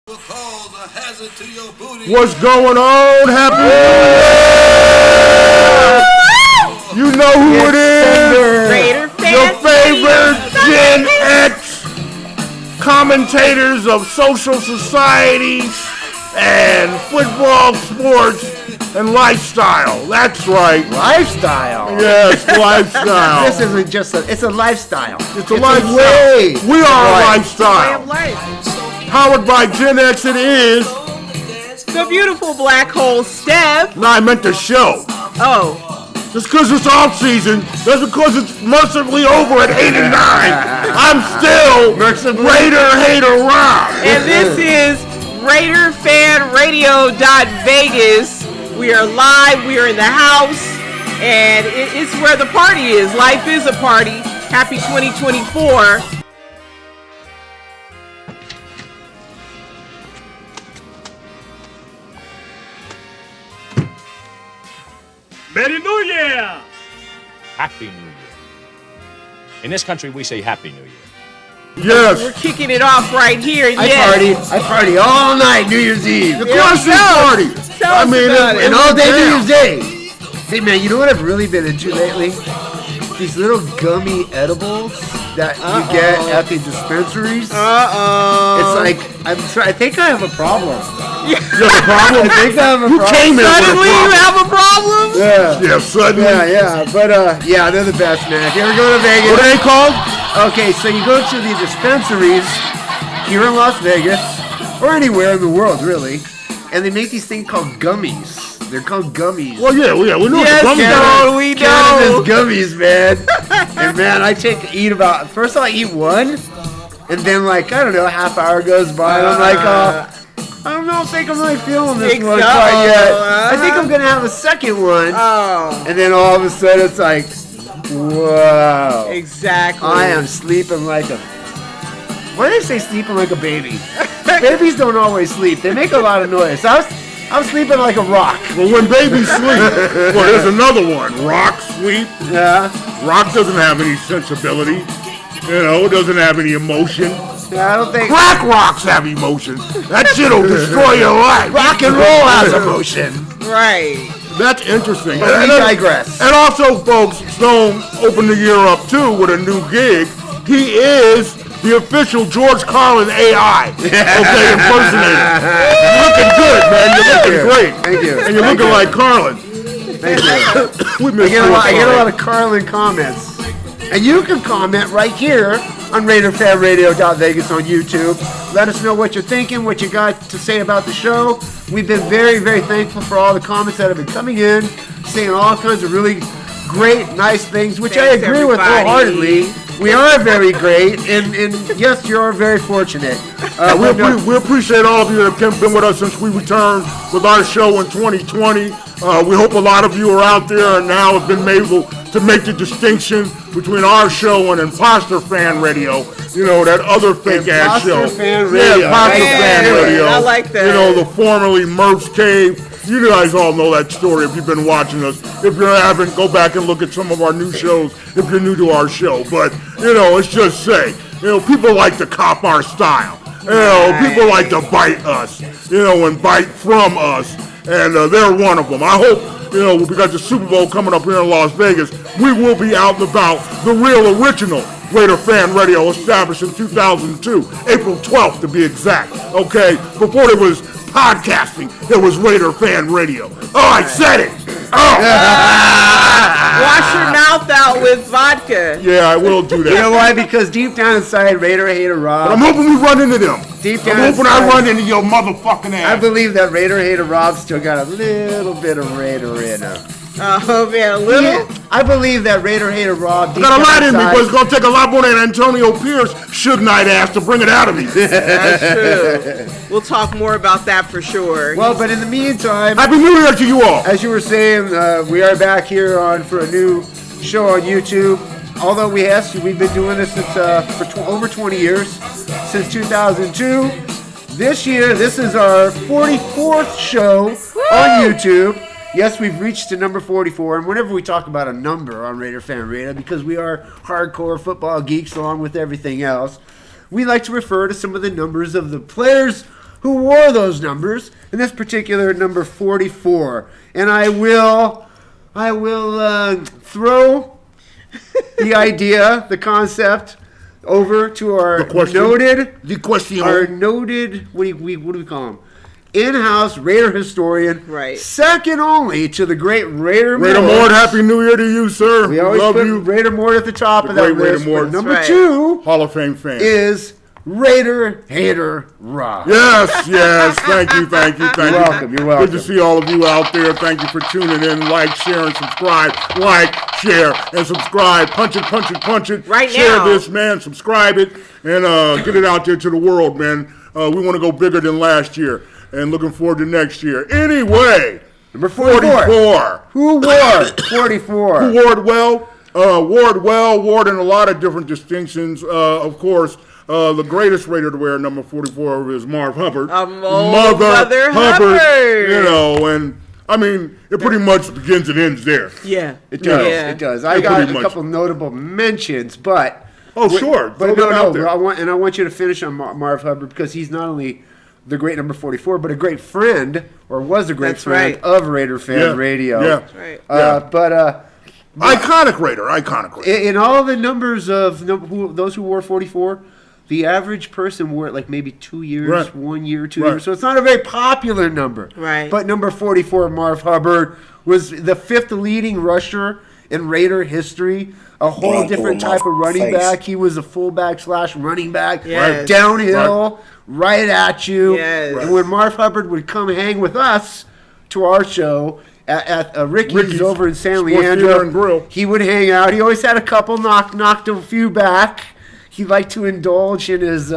What's going on? Happy New Year! You know who it is. Your favorite Gen X commentators of social society and football, sports, and lifestyle. That's right. Lifestyle? Yes, lifestyle. This isn't just it's a lifestyle. It's a lifestyle. We are a lifestyle. Way of life. Powered by Gen X it is. The beautiful Black Hole Stef. No, I meant the show. Oh. Just because it's off season, just because it's mercifully over at 8 and 9, I'm still Raider Hater Rob. And this is RaiderFanRadio.Vegas. We are live, we are in the house, and it's where the party is. Life is a party. Happy 2024. Merry New Year! Happy New Year. In this country, we say Happy New Year. Yes. We're kicking it off right here. I party all night New Year's Eve. Of course you party. I mean, and all day New Year's Day. Hey man, you know what I've really been into lately? These little gummy edibles that you get at the dispensaries. It's like I think I have a problem. You have a problem? I think I have a problem. Came in Suddenly you have a problem? Yeah. Yeah, suddenly. Yeah. But yeah, they're the best, man. If you ever go to Vegas. What are they called? Okay, so you go to the dispensaries here in Las Vegas, or anywhere in the world, really, and they make these things called gummies. They're called gummies. Well, yeah, we know Yes, what the gummies are. we Cannabis know. gummies, man. And man, first I'll eat one, and then like, I don't know, a half hour goes by, and I'm like, I don't think I'm really feeling this one quite yet. I think I'm going to have a second one. Oh. And then all of a sudden it's like, whoa. Exactly. I am sleeping like a... Why do they say sleeping like a baby? Babies don't always sleep. They make a lot of noise. I'm sleeping like a rock. Well, when babies sleep, well, there's another one. Rock sleep. Yeah. Rock doesn't have any sensibility. You know, it doesn't have any emotion. Yeah, I don't think... Crack rocks have emotion. That shit'll destroy your life. Rock and roll has emotion. Right. That's interesting. But we digress. And also, folks, Stone opened the year up, too, with a new gig. He is the official George Carlin AI. Okay, impersonator. You're looking good, man. You're looking great. Thank you. And you're looking like Carlin. Thank you. We I get a lot of Carlin comments. And you can comment right here on RaiderFanRadio.Vegas on YouTube. Let us know what you're thinking, what you got to say about the show. We've been very, very thankful for all the comments that have been coming in, saying all kinds of really great, nice things, which Thanks, I agree with everybody. wholeheartedly. We are very great, and yes, you're very fortunate. We appreciate all of you that have been with us since we returned with our show in 2020. We hope a lot of you are out there and now have been able to make the distinction between our show and Imposter Fan Radio. You know, that other fake-ass show. Imposter Fan Radio. Yeah, Imposter Fan Radio. I like that. You know, the formerly Murph's Cave. You guys all know that story if you've been watching us. If you haven't, go back and look at some of our new shows if you're new to our show. But, you know, let's just say, you know, people like to cop our style. You know, people like to bite us, you know, and bite from us. And they're one of them. I hope, you know, we got the Super Bowl coming up here in Las Vegas. We will be out and about. The real original Raider Fan Radio, established in 2002, April 12th to be exact. Okay, before there was podcasting, there was Raider Fan Radio. Oh, I said it. Oh. Wash your mouth out with vodka. Yeah, I will do that. You know why? Because deep down inside, Raider Hater Rob. But I'm hoping we run into them. Deep down I'm hoping I inside, run into your motherfucking ass. I believe that Raider Hater Rob still got a little bit of Raider in him. Oh man, a little. Yeah, I believe that Raider Hater Rob. Got a lot in me, but it's gonna take a lot more than Antonio Pierce Suge Knight ass to bring it out of me. That's true. We'll talk more about that for sure. Well, but in the meantime, Happy New Year to you all. as you were saying, we are back here for a new show on YouTube. Although we've been doing this since for over 20 years, since 2002. This year, this is our 44th show on YouTube. Yes, we've reached to number 44, and whenever we talk about a number on Raider Fan Radio, because we are hardcore football geeks along with everything else, we like to refer to some of the numbers of the players who wore those numbers, in this particular number 44. And I will throw the idea, the concept, over to our noted, what do we call him? In-house Raider historian, right? Second only to the great Raider Mort. Happy New Year to you, sir. We always put Raider Mort at the top of that list. Number 2, Hall of Fame fan, is Raider Hater Rob. Yes. Thank you. You're welcome. Good to see all of you out there. Thank you for tuning in. Like, share, and subscribe. Like, share, and subscribe. Punch it. Right share now. this, man. Subscribe it and get it out there to the world, man. We want to go bigger than last year, and looking forward to next year. Anyway, number 44. Who wore 44? Who wore it well? Wore in a lot of different distinctions. Of course. The greatest Raider to wear number 44 is Marv Hubbard. Mother Hubbard. You know, and I mean, it pretty much begins and ends there. Yeah. It does. Yeah. It does. I got a couple notable mentions, but... Sure. But no. I want you to finish on Marv Hubbard, because he's not only the great number 44, but a great friend, or was a great friend of Raider Fan Radio. Yeah. That's right. But... iconic Raider. In all the numbers of those who wore 44... The average person wore it like maybe 2 years, 1 year, 2 years. So it's not a very popular number. Right. But number 44, Marv Hubbard, was the 5th leading rusher in Raider history. A whole different type of running back. He was a fullback / running back. Yes. Downhill, right at you. Yes. And when Marv Hubbard would come hang with us to our show at Ricky's over in San Leandro, he would hang out. He always had a couple, knocked a few back. He liked to indulge in his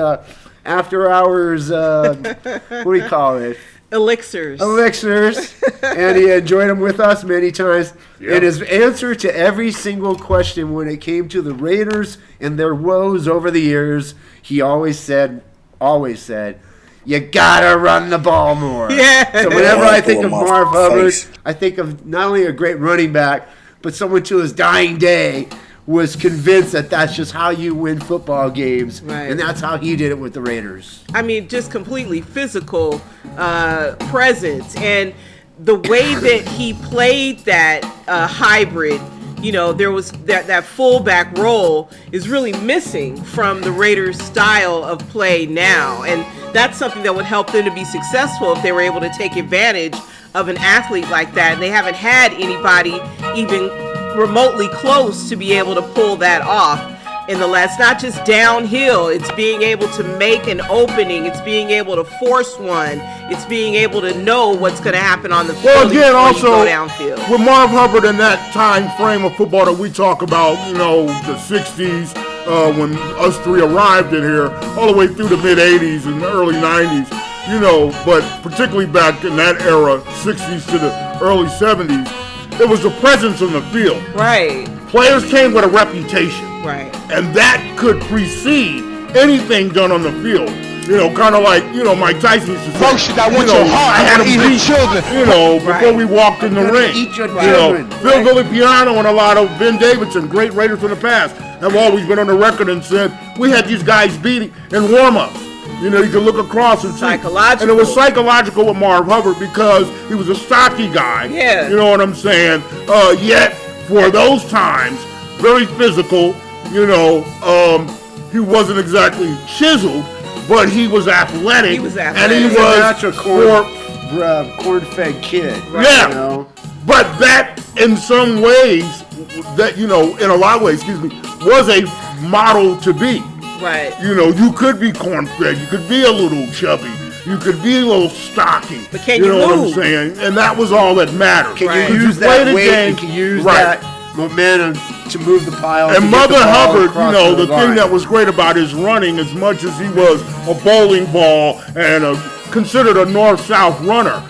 after-hours, what do you call it? Elixirs. And he enjoyed them with us many times. Yep. And his answer to every single question when it came to the Raiders and their woes over the years, he always said, you gotta run the ball more. Yeah. So whenever I think of Marv Hubbard, I think of not only a great running back, but someone to his dying day was convinced that that's just how you win football games. Right. And that's how he did it with the Raiders. I mean, just completely physical presence. And the way that he played that hybrid, you know, there was that fullback role is really missing from the Raiders' style of play now. And that's something that would help them to be successful if they were able to take advantage of an athlete like that. And they haven't had anybody even remotely close to be able to pull that off in the last. Not just downhill, it's being able to make an opening, it's being able to force one, it's being able to know what's going to happen on the field. Well, again, also go downfield. With Marv Hubbard in that time frame of football that we talk about, you know, the 60s, when us three arrived in here, all the way through the mid 80s and the early 90s, you know, but particularly back in that era, 60s to the early 70s, it was the presence on the field. Right. Players came with a reputation. Right. And that could precede anything done on the field. You know, kind of like, you know, Mike Tyson used to say, Motion, I want your heart, I had him beat, children. you know, before we walked in the ring. Eat your You know, children. Phil Villapiano and a lot of Ben Davidson, great Raiders from the past, have always been on the record and said, we had these guys beating in warm-ups. You know, you can look across and see. Psychological. And it was psychological with Marv Hubbard because he was a stocky guy. Yeah. You know what I'm saying? Yet, for those times, very physical, you know, he wasn't exactly chiseled, but he was athletic. He was athletic. And he He's a was natural corn-fed kid. Right? Yeah. You know? But that, in some ways, that, you know, in a lot of ways, was a model to be. Right. You know, you could be corn-fed, you could be a little chubby, you could be a little stocky. But can you you know move? what I'm saying? And that was all that mattered. Can Right. you use play that the weight game, and can you use right. that momentum to move the pile? And to get Mother the ball Hubbard, you across know, the line. thing that was great about his running, as much as he was a bowling ball and considered a north-south runner,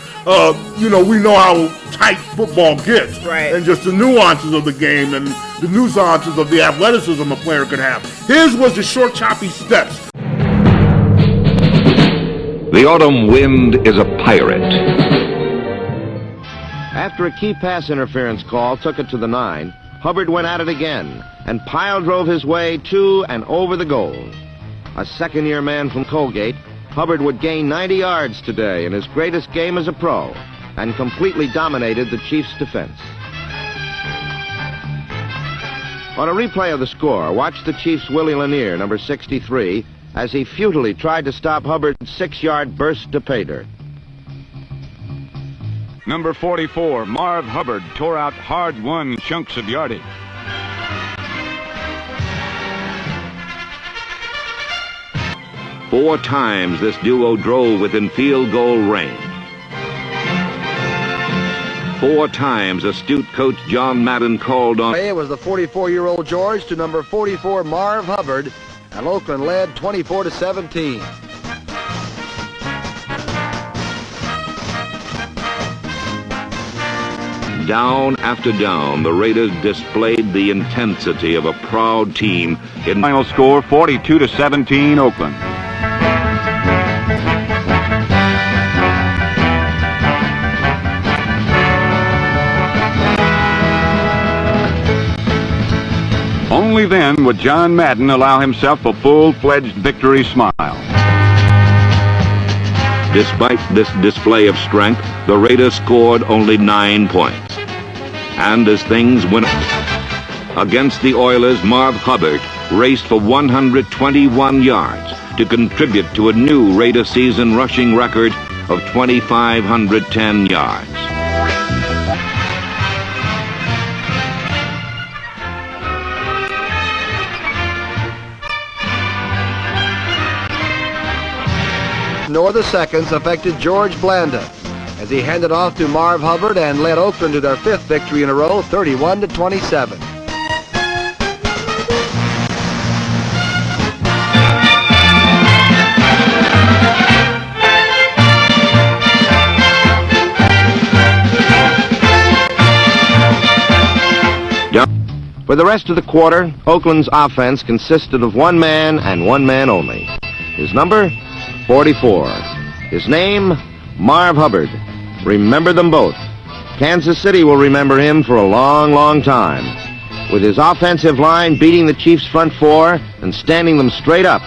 you know, we know how tight football gets. Right. And just the nuances of the game and the nuances of the athleticism a player could have. His was the short, choppy steps. The autumn wind is a pirate. After a key pass interference call took it to the 9, Hubbard went at it again and pile drove his way to and over the goal. A second-year man from Colgate, Hubbard would gain 90 yards today in his greatest game as a pro and completely dominated the Chiefs' defense. On a replay of the score, watch the Chiefs' Willie Lanier, number 63, as he futilely tried to stop Hubbard's 6-yard burst to pay dirt. Number 44, Marv Hubbard, tore out hard-won chunks of yardage. Four times this duo drove within field goal range. 4 times astute coach John Madden called on. It was the 44-year-old George to number 44 Marv Hubbard, and Oakland led 24-17. Down after down, the Raiders displayed the intensity of a proud team. In Final score 42-17 Oakland. Only then would John Madden allow himself a full-fledged victory smile. Despite this display of strength, the Raiders scored only 9 points. And as things went against the Oilers, Marv Hubbard raced for 121 yards to contribute to a new Raider season rushing record of 2,510 yards. No other seconds affected George Blanda as he handed off to Marv Hubbard and led Oakland to their 5th victory in a row, 31-27. For the rest of the quarter, Oakland's offense consisted of one man and one man only. His number? 44. His name? Marv Hubbard. Remember them both. Kansas City will remember him for a long, long time. With his offensive line beating the Chiefs' front four and standing them straight up,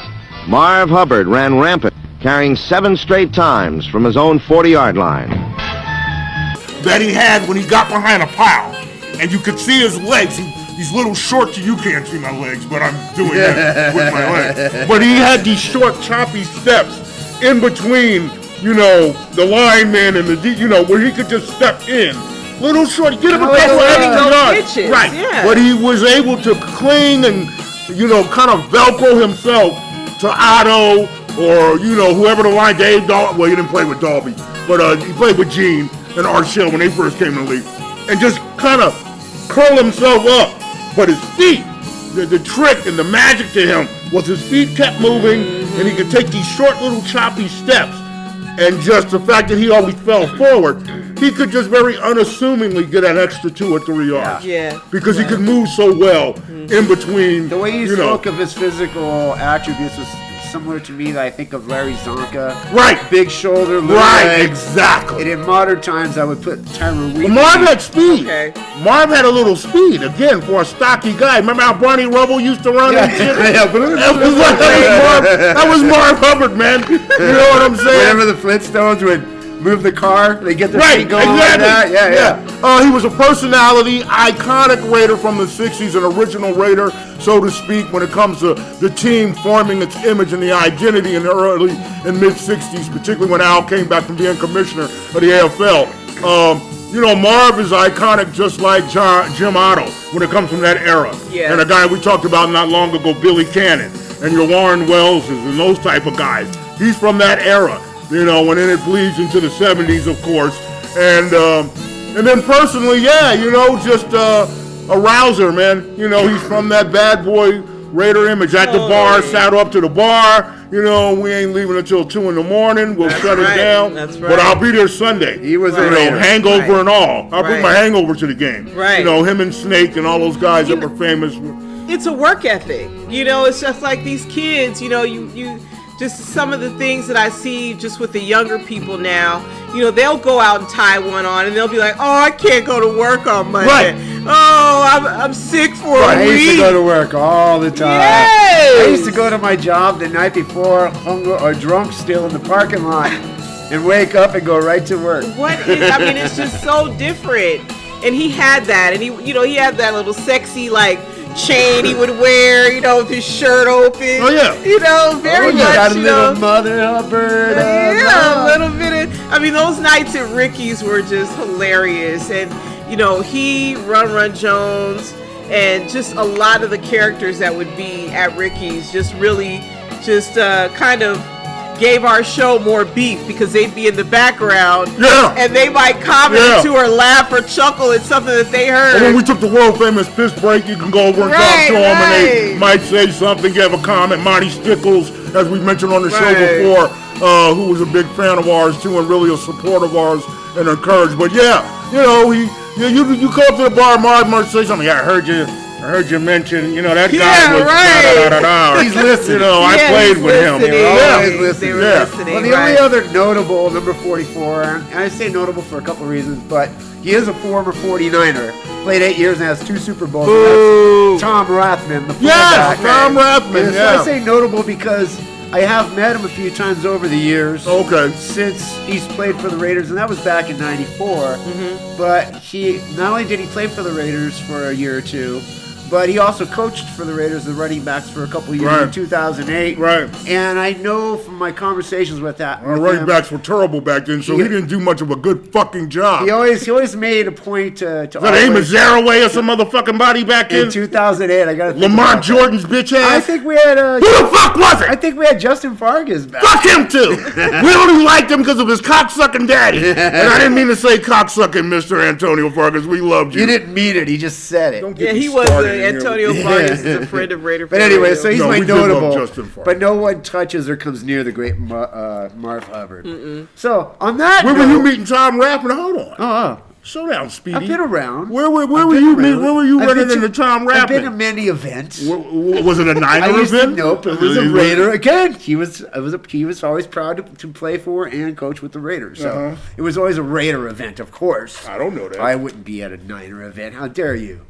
Marv Hubbard ran rampant, carrying 7 straight times from his own 40-yard line. That he had when he got behind a pile, and you could see his legs. He's a little short, so you can't see my legs, but I'm doing that with my legs. But he had these short, choppy steps in between, you know, the lineman and the, where he could just step in. Little short, get him a couple extra yards. Right. Yeah. But he was able to cling and, kind of Velcro himself to Otto or, whoever the line, Dave Dalby. Well, he didn't play with Dalby, but he played with Gene and Art Shell when they first came in the league. And just kind of curl himself up. But his feet, the trick and the magic to him was his feet kept moving, and he could take these short little choppy steps. And just the fact that he always fell forward, he could just very unassumingly get an extra 2 or 3 yards. Yeah. Because he could move so well in between. The way you spoke of his physical attributes was similar to me that I think of Larry Zonka. Right. Big shoulder, little right, legs. exactly. And in modern times, I would put Tyron Weaver. Marv had speed. Okay. Marv had a little speed, again, for a stocky guy. Remember how Barney Rubble used to run and shit? That was Marv Hubbard, man. You know what I'm saying? Whenever the Flintstones would move the car, they get their feet going exactly. like that. Yeah. He was a personality, iconic Raider from the 60s, an original Raider, so to speak, when it comes to the team forming its image and the identity in the early and mid-60s, particularly when Al came back from being commissioner of the AFL. Marv is iconic just like Jim Otto when it comes from that era. Yes. And a guy we talked about not long ago, Billy Cannon, and your Warren Wellses and those type of guys. He's from that era. And then it bleeds into the 70s, of course. And then personally, just a rouser, man. He's from that bad boy Raider image at the bar, saddle up to the bar. We ain't leaving until 2 in the morning. We'll shut it down. That's right. But I'll be there Sunday. He was a Raider. Hangover and all. I'll bring my hangover to the game. Right. Him and Snake and all those guys that were famous. It's a work ethic. It's just like these kids, you just some of the things that I see just with the younger people now, they'll go out and tie one on and they'll be like, oh, I can't go to work on Monday. Right. Oh, I'm sick for a week. I used to go to work all the time. Yes. I used to go to my job the night before, hungry or drunk still in the parking lot, and wake up and go right to work. It's just so different. And he had that, and he had that little sexy chain he would wear, with his shirt open. Oh yeah. Very much. Got a little Mother Hubbard. A little bit of. Those nights at Ricky's were just hilarious, and he, Run Jones, and just a lot of the characters that would be at Ricky's just really kind of gave our show more beef because they'd be in the background and they might comment to or laugh or chuckle at something that they heard. And when we took the world famous piss break, you can go over and talk to them and they might say something, give a comment. Monty Stickles, as we mentioned on the show before, who was a big fan of ours too and really a support of ours and encouraged. But you come up to the bar, Mark say something. Yeah, I heard you mention, that guy was da-da-da-da-da. He's listening. I played with him. They were always listening. Listening. Well, the only other notable, number 44, and I say notable for a couple of reasons, but he is a former 49er. Played 8 years and has 2 Super Bowls. That's Tom Rathman, the fullback. Tom Rathman, So I say notable because I have met him a few times over the years. Okay. Since he's played for the Raiders, and that was back in '94. But he not only did he play for the Raiders for a year or two, but he also coached for the Raiders, the running backs, for a couple of years in 2008. Right. And I know from my conversations with that. Our running backs were terrible back then, so he didn't do much of a good fucking job. He always made a point to Is that Amos Zaraway or some motherfucking body back in? In 2008, I got to Lamont Jordan's bitch ass? I think we had Who the fuck was it? I think we had Justin Vargas back. Fuck him too! We only liked him because of his cocksucking daddy. And I didn't mean to say cocksucking, Mr. Antonio Vargas. We loved you. You didn't mean it, he just said it. He was Antonio Vargas. Is a friend of RaiderFanRadio. But anyway, so he's my notable. But but no one touches or comes near the great Marv Hubbard. So on that, where were you meeting Tom Rathman? Hold on. Slow down, Speedy. I've been around. Where were you running into Tom Rathman? I've been to many events. Was it a Niner event? Nope, it was a Raider. Again, he was always proud to play for and coach with the Raiders. So it was always a Raider event, of course. I don't know that. I wouldn't be at a Niner event. How dare you?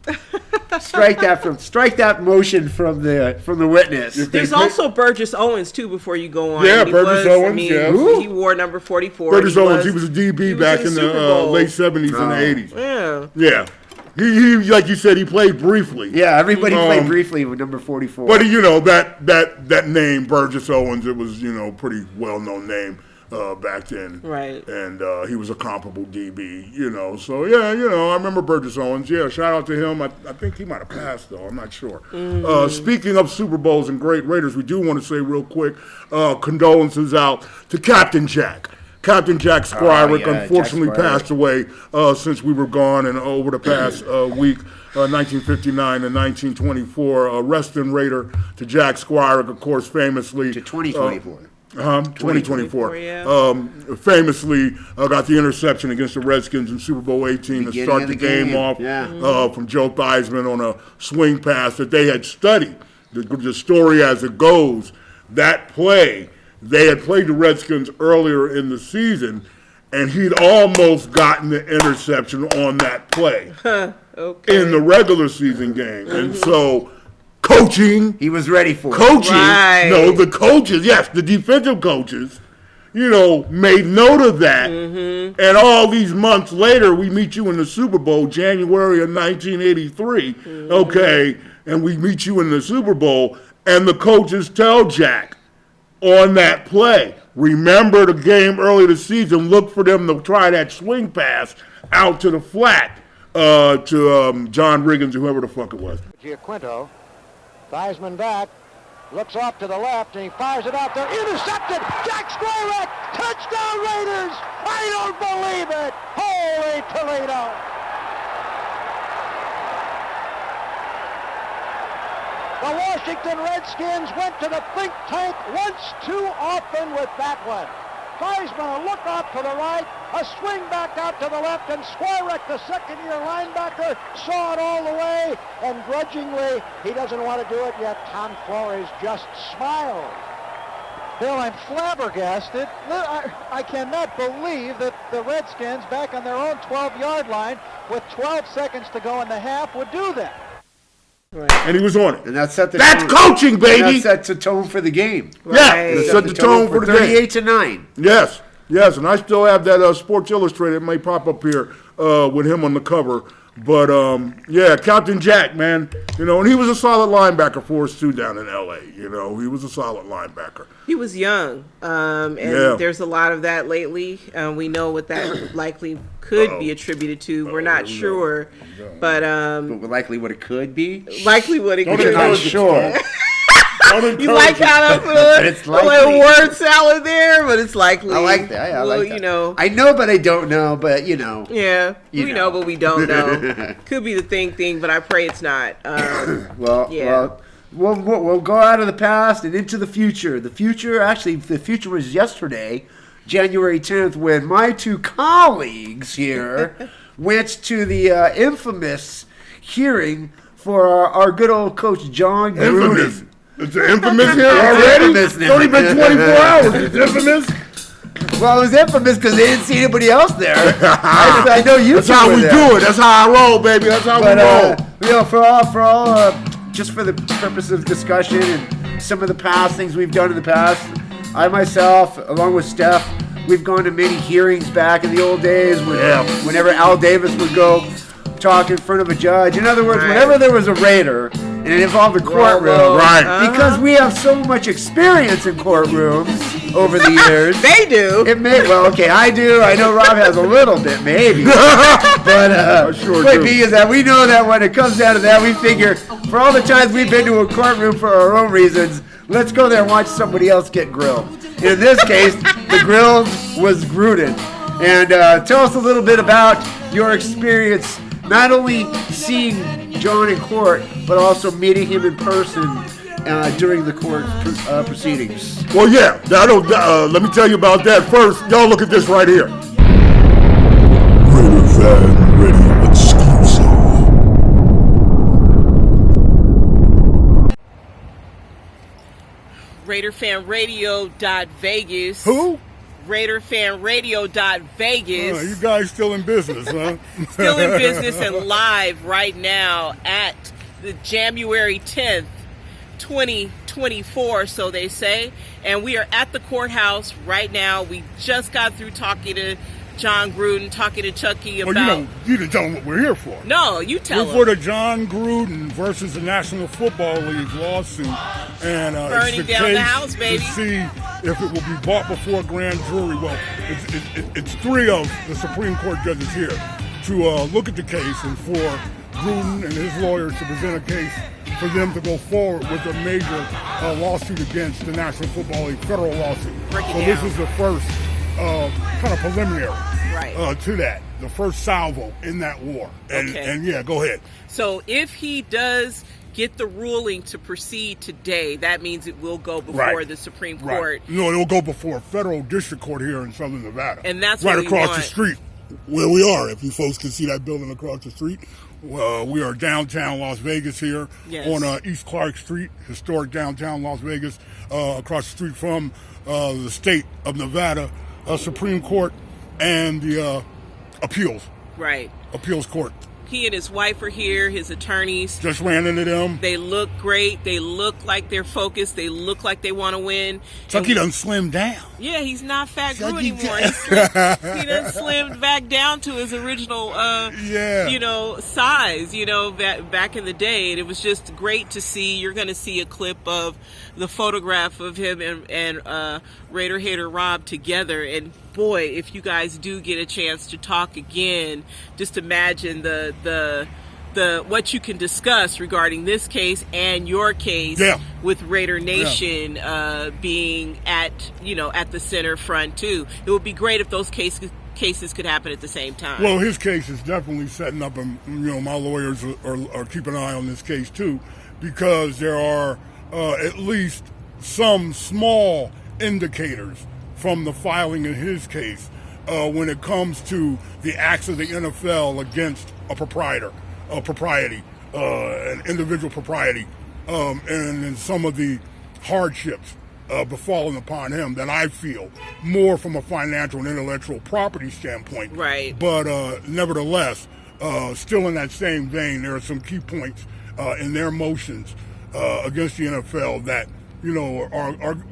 Strike that motion from the witness. There's also Burgess Owens too. Before you go on, yeah, Burgess Owens. He wore number 44. Burgess Owens. He was a DB back in the late 70s and the 80s. Yeah. He like you said, he played briefly. Yeah, everybody played briefly with number 44. But that name Burgess Owens, it was pretty well known name back then. Right. And he was a comparable DB. So I remember Burgess Owens. Yeah, shout out to him. I think he might have passed though. I'm not sure. Speaking of Super Bowls and great Raiders, we do want to say real quick condolences out to Captain Jack. Captain Jack Squirick unfortunately passed away since we were gone, and over the past week, 1959 and 1924. Rest in Raider to Jack Squirick, of course, famously. To 2024. 2024. Famously got the interception against the Redskins in Super Bowl 18 to start the game off from Joe Theismann on a swing pass that they had studied. The story as it goes, that play, they had played the Redskins earlier in the season, and he'd almost gotten the interception on that play in the regular season game. And so coaching. He was ready for coaching. No, the coaches, yes, the defensive coaches, made note of that. And all these months later, we meet you in the Super Bowl, January of 1983. And we meet you in the Super Bowl, and the coaches tell Jack, on that play, remember the game earlier this season, look for them to try that swing pass out to the flat to John Riggins, whoever the fuck it was. Giaquinto, Theismann back, looks off to the left, and he fires it out there. Intercepted! Jack Squirick! Touchdown Raiders! I don't believe it! Holy Toledo! The Washington Redskins went to the think tank once too often with that one. Theismann, a look off to the right, a swing back out to the left, and Squirick, the second-year linebacker, saw it all the way, and grudgingly, he doesn't want to do it yet. Tom Flores just smiled. Bill, I'm flabbergasted. I cannot believe that the Redskins, back on their own 12-yard line, with 12 seconds to go in the half, would do that. Right. And he was on it. And that set the That's tone. coaching, baby. And that sets the tone for the game. Yeah, Right. it set the tone for the game. 38-9. Yes, yes, and I still have that Sports Illustrated. It may pop up here with him on the cover. But, yeah, Captain Jack, man, you know, and he was a solid linebacker for us, too, down in L.A., you know. He was a solid linebacker. He was young, and there's a lot of that lately. We know what that likely could be attributed to. We're not sure, but likely what it could be? Likely what it could be. We're not sure. You like how to put a little word salad there, but it's likely. I like that. I like that. You know. I know, but I don't know, but you know. Yeah, we know, but we don't know. Could be the thing, but I pray it's not. We'll go out of the past and into the future. The future was yesterday, January 10th, when my two colleagues here went to the infamous hearing for our good old coach, Jon Gruden. It's infamous here already? It's only been 24 hours. It's infamous? Well, it was infamous because they didn't see anybody else there. I know you. That's how we do it. That's how I roll, baby. That's how we roll. You know, for all, just for the purpose of discussion and some of the past things we've done in the past, I myself, along with Steph, we've gone to many hearings back in the old days whenever Al Davis would go talk in front of a judge. In other words, whenever there was a Raider and it involved a courtroom, because we have so much experience in courtrooms over the years. They do. I do. I know Rob has a little bit, maybe. But point being is that we know that when it comes down to that, we figure for all the times we've been to a courtroom for our own reasons, let's go there and watch somebody else get grilled. In this case, the grill was Gruden. And tell us a little bit about your experience, not only seeing Jon in court, but also meeting him in person during the court proceedings. Well, yeah. Let me tell you about that first. Y'all look at this right here. RaiderFan Radio exclusive. RaiderFanRadio.Vegas. Who? RaiderFanRadio.Vegas. You guys still in business, huh? Still in business and live right now at the January 10th, 2024, so they say. And we are at the courthouse right now. We just got through talking to Jon Gruden, talking to Chucky about... Well, you didn't tell them what we're here for. No, you tell them. We're for the Jon Gruden versus the National Football League lawsuit. And burning down the house, baby. To see if it will be brought before a grand jury. Well, it's three of the Supreme Court judges here to look at the case and for Gruden and his lawyers to present a case for them to go forward with a major lawsuit against the National Football League, federal lawsuit. This is the first kind of preliminary to that, the first salvo in that war. And yeah, go ahead. So if he does get the ruling to proceed today, that means it will go before the Supreme Court. No, it will go before a federal district court here in Southern Nevada. And that's right what across the street where we are. If you folks can see that building across the street, we are downtown Las Vegas here on East Clark Street, historic downtown Las Vegas, across the street from the state of Nevada Supreme Court and the appeals court. He and his wife are here, his attorneys. Just ran into them. They look great. They look like they're focused. They look like they want to win. Chucky done slimmed down. Yeah, he's not Fat Gru anymore. He done slimmed back down to his original, size, back in the day. And it was just great to see. You're going to see a clip of the photograph of him and Raider Hater Rob together. And boy, if you guys do get a chance to talk again, just imagine the what you can discuss regarding this case and your case with Raider Nation being at the center front too. It would be great if those cases could happen at the same time. Well, his case is definitely setting up, and my lawyers are keeping an eye on this case too, because there are at least some small indicators from the filing in his case when it comes to the acts of the NFL against a propriety, an individual propriety, and some of the hardships befallen upon him that I feel more from a financial and intellectual property standpoint. Right. But nevertheless, still in that same vein, there are some key points in their motions against the NFL that, you know,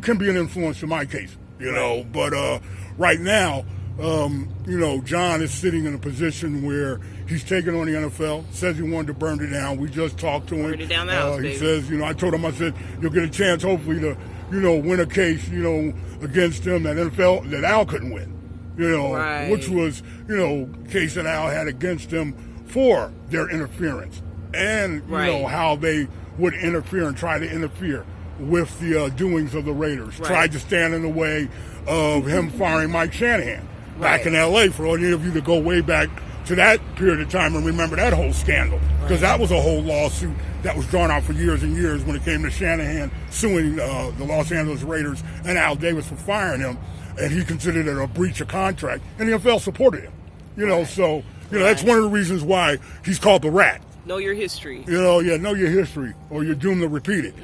can be an influence in my case, you know. But right now, you know, Jon is sitting in a position where he's taking on the NFL, says he wanted to burn it down. We just talked to him. Burn it down the house, he says, you know, I told him, I said, you'll get a chance hopefully to, you know, win a case, you know, against them that Al couldn't win, you know, which was, you know, case that Al had against them for their interference and, you know, how they would interfere and try to interfere with the doings of the Raiders. Tried to stand in the way of him firing Mike Shanahan back in L.A. For any of you to go way back to that period of time and remember that whole scandal, because that was a whole lawsuit that was drawn out for years and years when it came to Shanahan suing the Los Angeles Raiders and Al Davis for firing him, and he considered it a breach of contract, and the NFL supported him. You know, so, you know, that's one of the reasons why he's called the Rat. Know your history. You know, know your history, or you're doomed to repeat it.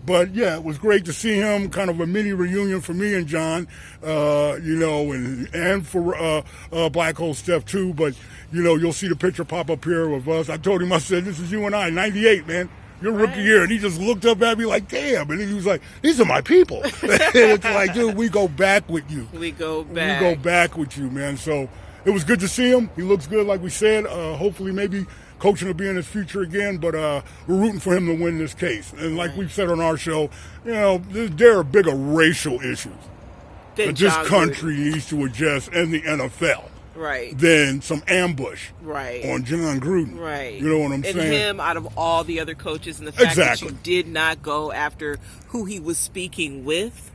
But yeah, it was great to see him. Kind of a mini reunion for me and Jon, you know, and for Black Hole Stef too. But you know, you'll see the picture pop up here of us. I told him, I said, "This is you and I, '98, man. Your rookie year," and he just looked up at me like, "Damn!" And he was like, "These are my people." And it's like, dude, we go back with you. We go back. We go back with you, man. So it was good to see him. He looks good, like we said. Hopefully, maybe coaching will be in his future again, but we're rooting for him to win this case. And like we've said on our show, you know, there are bigger racial issues that this country needs to address in the NFL. Than some ambush on Jon Gruden. You know what I'm saying? And him out of all the other coaches, and the fact that you did not go after who he was speaking with.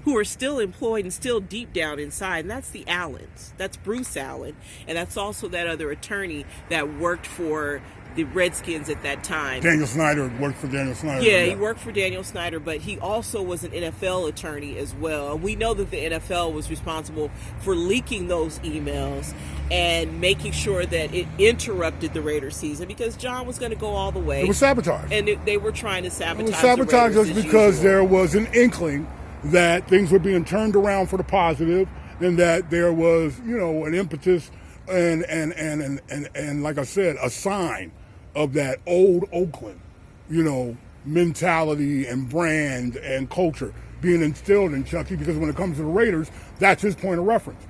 Who are still employed and still deep down inside, and that's the Allens. That's Bruce Allen, and that's also that other attorney that worked for the Redskins at that time. Daniel Snyder worked for Daniel Snyder. Yeah, he worked for Daniel Snyder, but he also was an NFL attorney as well. And we know that the NFL was responsible for leaking those emails and making sure that it interrupted the Raiders season, because Jon was going to go all the way. It was sabotage. And they were trying to sabotage the Raiders. Sabotage us because there was an inkling that things were being turned around for the positive, and that there was, you know, an impetus and like I said, a sign of that old Oakland, you know, mentality and brand and culture being instilled in Chucky, because when it comes to the Raiders, that's his point of reference.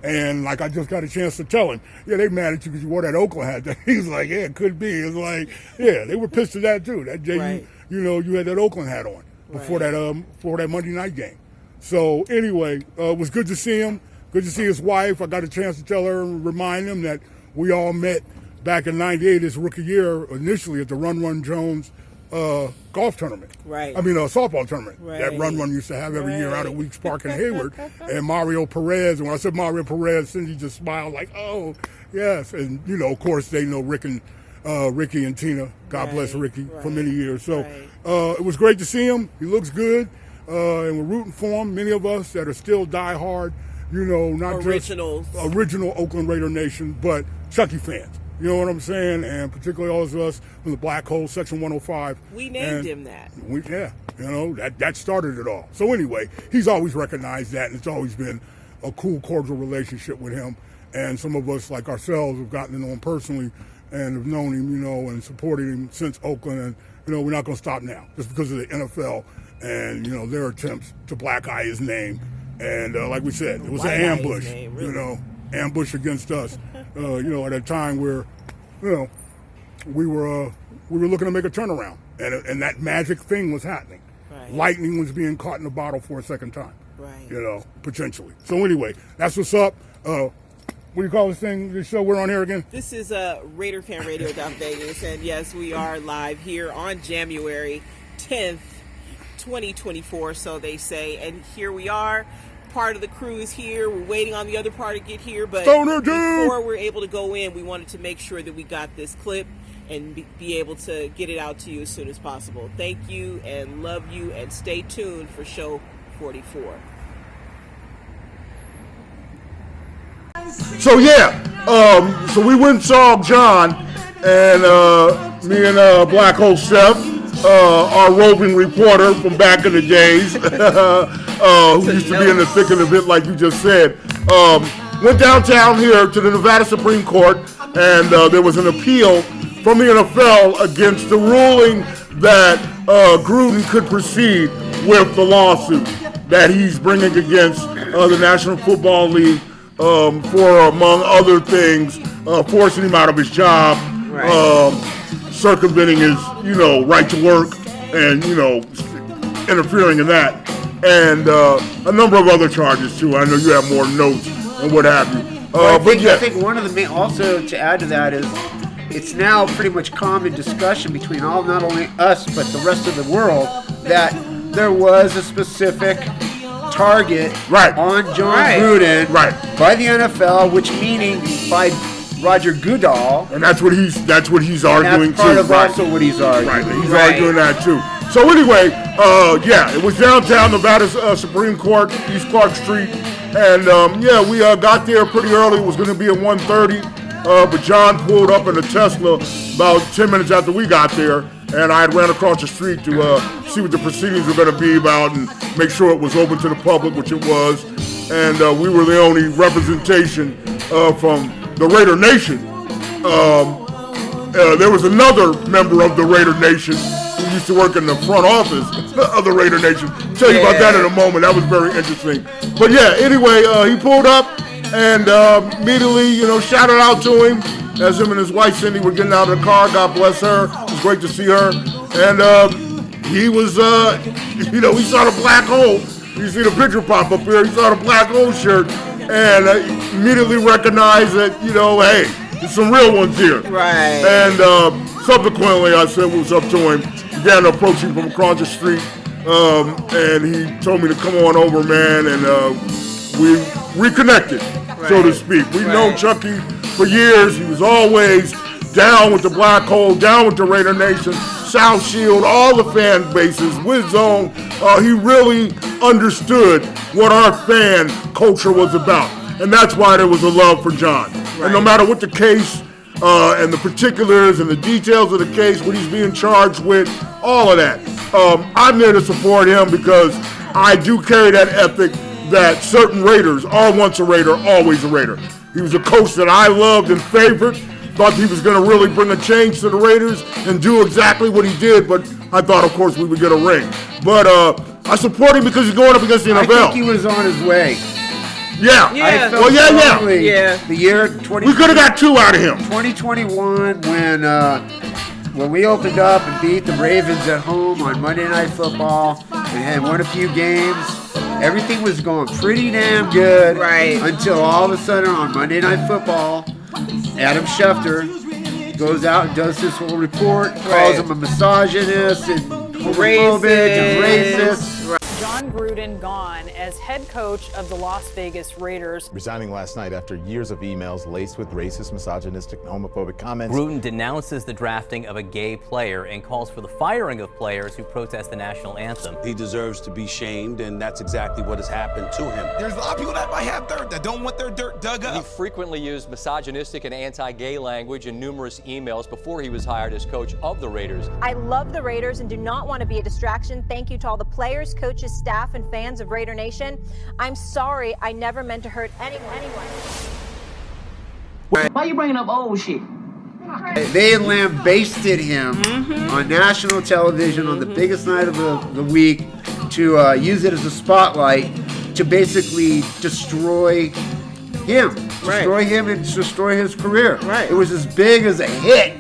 And like I just got a chance to tell him, yeah, they mad at you because you wore that Oakland hat. He's like, yeah, it could be. It's like, yeah, they were pissed at that too. That day, you know, you had that Oakland hat on before that Monday night game. So anyway, it was good to see him. Good to see his wife. I got a chance to tell her and remind him that we all met back in '98, his rookie year, initially at the Run Jones golf tournament. I mean, softball tournament that Run used to have every year out at Weeks Park in Hayward. And Mario Perez, and when I said Mario Perez, Cindy just smiled like, oh, yes. And, you know, of course, they know Ricky and Tina. God bless Ricky for many years. So it was great to see him. He looks good. And we're rooting for him. Many of us that are still diehard, you know, not Originals. just original Oakland Raider Nation, but Chucky fans. You know what I'm saying? And particularly all of us from the Black Hole, Section 105. We named him that. You know, that started it all. So anyway, he's always recognized that, and it's always been a cool, cordial relationship with him. And some of us, like ourselves, have gotten to know him personally and have known him, you know, and supported him since Oakland. And, you know, we're not going to stop now just because of the NFL and, you know, their attempts to black eye his name. And like we said, it was an ambush, you know, ambush against us, you know, at a time where, you know, we were looking to make a turnaround, and that magic thing was happening. Lightning was being caught in a bottle for a second time, you know, potentially. So anyway, that's what's up. What do you call this thing, this show we're on here again? This is RaiderFanRadio.Vegas, and yes, we are live here on January 10th, 2024, so they say, and here we are. Part of the crew is here. We're waiting on the other part to get here, but before we're able to go in, we wanted to make sure that we got this clip and be able to get it out to you as soon as possible. Thank you and love you, and stay tuned for show 44. So so we went and saw Jon, and me and Black Hole Stef, our roving reporter from back in the days, who used to be in the thick of it, like you just said, went downtown here to the Nevada Supreme Court, and there was an appeal from the NFL against the ruling that Gruden could proceed with the lawsuit that he's bringing against the National Football League for, among other things, forcing him out of his job, circumventing his, right to work, and, interfering in that, and a number of other charges, too. I know you have more notes and what have you. I think one of the main, also to add to that is, it's now pretty much common discussion between not only us, but the rest of the world, that there was a specific target on Jon Gruden by the NFL, which meaning by Roger Goodall, and that's what he's arguing that's part of also what he's arguing. He's arguing that too. So anyway, it was downtown Nevada Supreme Court, East Clark Street, and we got there pretty early. It was going to be at 1:30, but John pulled up in a Tesla about 10 minutes after we got there, and I had ran across the street to see what the proceedings were going to be about and make sure it was open to the public, which it was, and we were the only representation from the Raider Nation. There was another member of the Raider Nation who used to work in the front office of the Raider Nation. I'll tell you about that in a moment. That was very interesting. But anyway, he pulled up and immediately, shouted out to him as him and his wife Cindy were getting out of the car. God bless her. It was great to see her. And he was, he saw the black hole. You see the picture pop up here. He saw the black hole shirt and immediately recognized that, hey, there's some real ones here. Right. And subsequently, I said what's up to him. Began to approach him from across the street, and he told me to come on over, man, and we reconnected, so to speak. We've known Chucky for years. He was always down with the Black Hole, down with the Raider Nation, South Shield, all the fan bases, Wiz Zone. He really understood what our fan culture was about, and that's why there was a love for Jon. And no matter what the case and the particulars and the details of the case, what he's being charged with, all of that, I'm there to support him because I do carry that ethic that certain Raiders are once a Raider, always a Raider. He was a coach that I loved and favored. Thought he was going to really bring a change to the Raiders and do exactly what he did, but I thought, of course, we would get a ring. But I support him because he's going up against the NFL. I think he was on his way. Yeah. The year 20. We could have got 2 out of him. 2021, when we opened up and beat the Ravens at home on Monday Night Football and had won a few games, everything was going pretty damn good. Right. Until all of a sudden on Monday Night Football, Adam Schefter goes out and does this whole report, calls him a misogynist and homophobic and racist. Jon Gruden gone as head coach of the Las Vegas Raiders. Resigning last night after years of emails laced with racist, misogynistic, and homophobic comments. Gruden denounces the drafting of a gay player and calls for the firing of players who protest the national anthem. He deserves to be shamed, and that's exactly what has happened to him. There's a lot of people that might have dirt that don't want their dirt dug up. He frequently used misogynistic and anti-gay language in numerous emails before he was hired as coach of the Raiders. I love the Raiders and do not want to be a distraction. Thank you to all the players, coaches, staff, and fans of Raider Nation. I'm sorry, I never meant to hurt anyone. Why you bringing up old shit? They lambasted him on national television on the biggest night of the week to use it as a spotlight to basically destroy him. Destroy him and destroy his career. Right. It was as big as a hit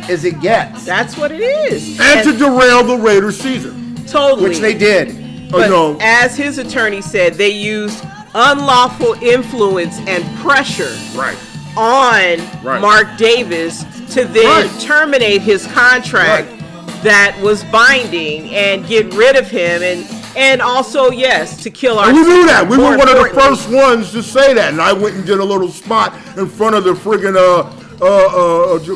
as it gets. That's what it is. And to derail the Raiders season. Totally. Which they did. But as his attorney said, they used unlawful influence and pressure on Mark Davis to then terminate his contract that was binding and get rid of him and also, yes, to kill our And we knew that. We were one of the first ones to say that. And I went and did a little spot in front of the friggin'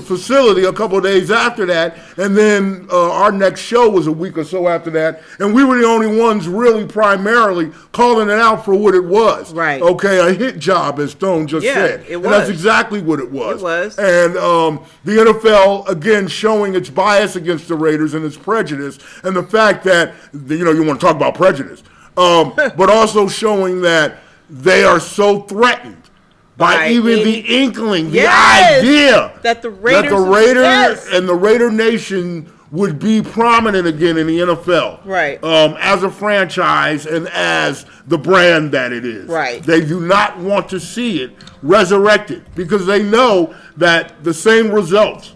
facility a couple of days after that, and then our next show was a week or so after that, and we were the only ones really primarily calling it out for what it was. Right. Okay, a hit job, as Stone just said. It was. And that's exactly what it was. It was. And the NFL, again, showing its bias against the Raiders and its prejudice, and the fact that, you want to talk about prejudice, but also showing that they are so threatened by even the inkling, the idea that the Raiders and the Raider Nation would be prominent again in the NFL. Right. As a franchise and as the brand that it is. Right. They do not want to see it resurrected because they know that the same results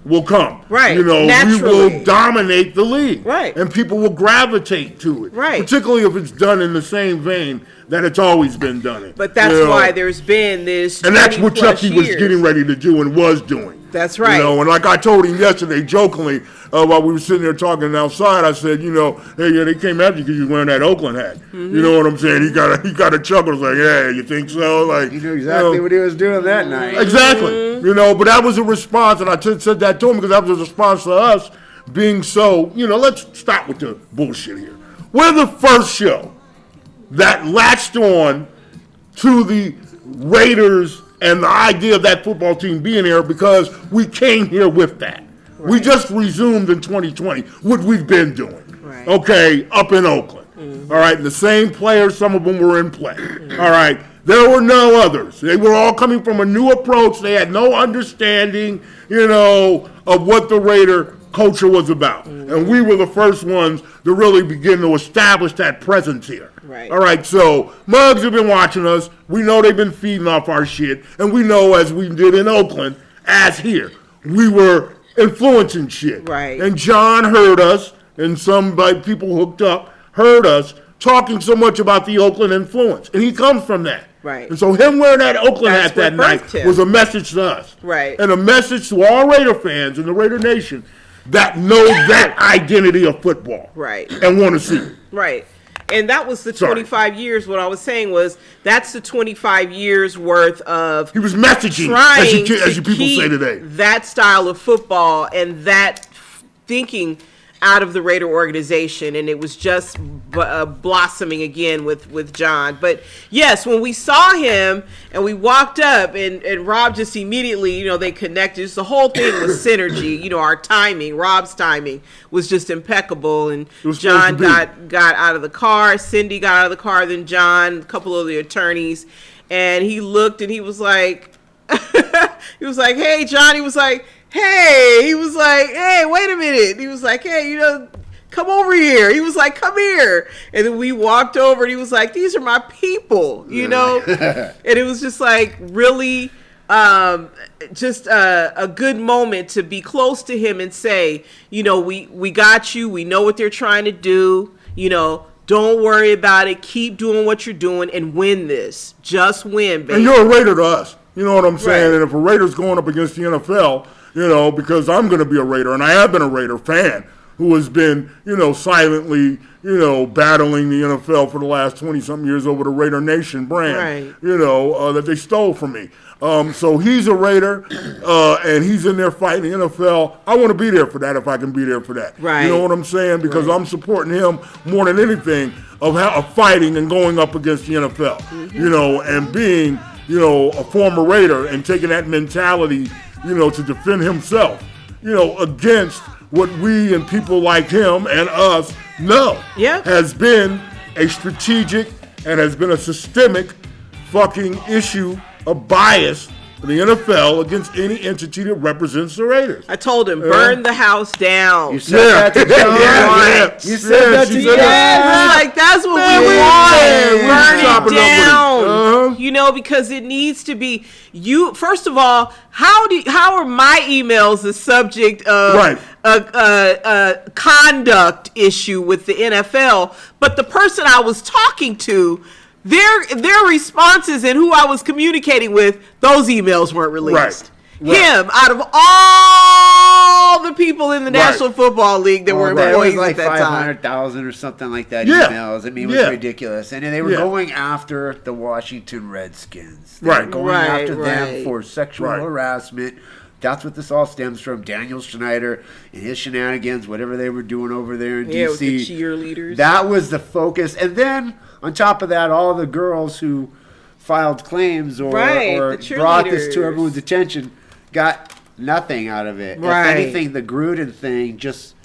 will come. Right. You know, naturally. we will dominate the league. Right. And people will gravitate to it. Right. Particularly if it's done in the same vein that it's always been done in. But that's why there's been this. And that's what Chucky was getting ready to do and was doing. That's right. You know, and like I told him yesterday, jokingly, while we were sitting there talking outside, I said, you know, hey, yeah, they came after you because you were wearing that Oakland hat. Mm-hmm. You know what I'm saying? He got a chuckle. It's like, yeah, you think so? Like, you knew exactly what he was doing that night. Exactly. Mm-hmm. You know, but that was a response, and I said that to him because that was a response to us being so, you know, let's stop with the bullshit here. We're the first show that latched on to the Raiders and the idea of that football team being here because we came here with that. Right. We just resumed in 2020 what we've been doing, okay, up in Oakland. All right, the same players, some of them were in play. All right, there were no others. They were all coming from a new approach. They had no understanding, you know, of what the Raider culture was about. And we were the first ones to really begin to establish that presence here. Right. All right, so Muggs have been watching us. We know they've been feeding off our shit. And we know, as we did in Oakland, as here, we were influencing shit. Right. And John heard us, and some people hooked up, heard us talking so much about the Oakland influence. And he comes from that. Right. And so him wearing that Oakland hat that night was a message to us. Right. And a message to all Raider fans in the Raider Nation that know that identity of football. Right. And want to see it. Right. And that was the 25 years. What I was saying was that's the 25 years worth of he was messaging, trying as you people say today, that style of football and that thinking out of the Raider organization, and it was just blossoming again with John. But yes, when we saw him and we walked up and Rob just immediately, you know, they connected. Just the whole thing was synergy. You know, our timing, Rob's timing was just impeccable. And John got out of the car, Cindy got out of the car, then John, a couple of the attorneys, and he looked and he was like, hey, John, he was like, hey, wait a minute. He was like, hey, you know, come over here. He was like, come here. And then we walked over and he was like, these are my people, you know? And it was just like really just a good moment to be close to him and say, you know, we got you. We know what they're trying to do. You know, don't worry about it. Keep doing what you're doing and win this. Just win, baby. And you're a Raider to us. You know what I'm saying? Right. And if a Raider's going up against the NFL, you know, because I'm going to be a Raider, and I have been a Raider fan who has been, you know, silently, you know, battling the NFL for the last 20-something years over the Raider Nation brand, you know, that they stole from me. So he's a Raider, and he's in there fighting the NFL. I want to be there for that if I can be there for that. Right. You know what I'm saying? Because I'm supporting him more than anything of fighting and going up against the NFL, you know, and being, you know, a former Raider and taking that mentality, you know, to defend himself, you know, against what we and people like him and us know has been a strategic and has been a systemic fucking issue of bias for the NFL against any entity that represents the Raiders. I told him, burn the house down. You said that to John. You said that to John. Like, that's what we want. Burn it down. You know, because it needs to be. You first of all, how are my emails the subject of a conduct issue with the NFL? But the person I was talking to, their responses and who I was communicating with, those emails weren't released. Him, out of all the people in the National Football League that were employees like at that time. 500,000 or something like that emails. I mean, it was ridiculous. And they were going after the Washington Redskins. They were going after them for sexual harassment. That's what this all stems from. Daniel Schneider and his shenanigans, whatever they were doing over there in D.C. With the cheerleaders. That was the focus. And then, on top of that, all the girls who filed claims or brought this to everyone's attention got nothing out of it. If anything, the Gruden thing just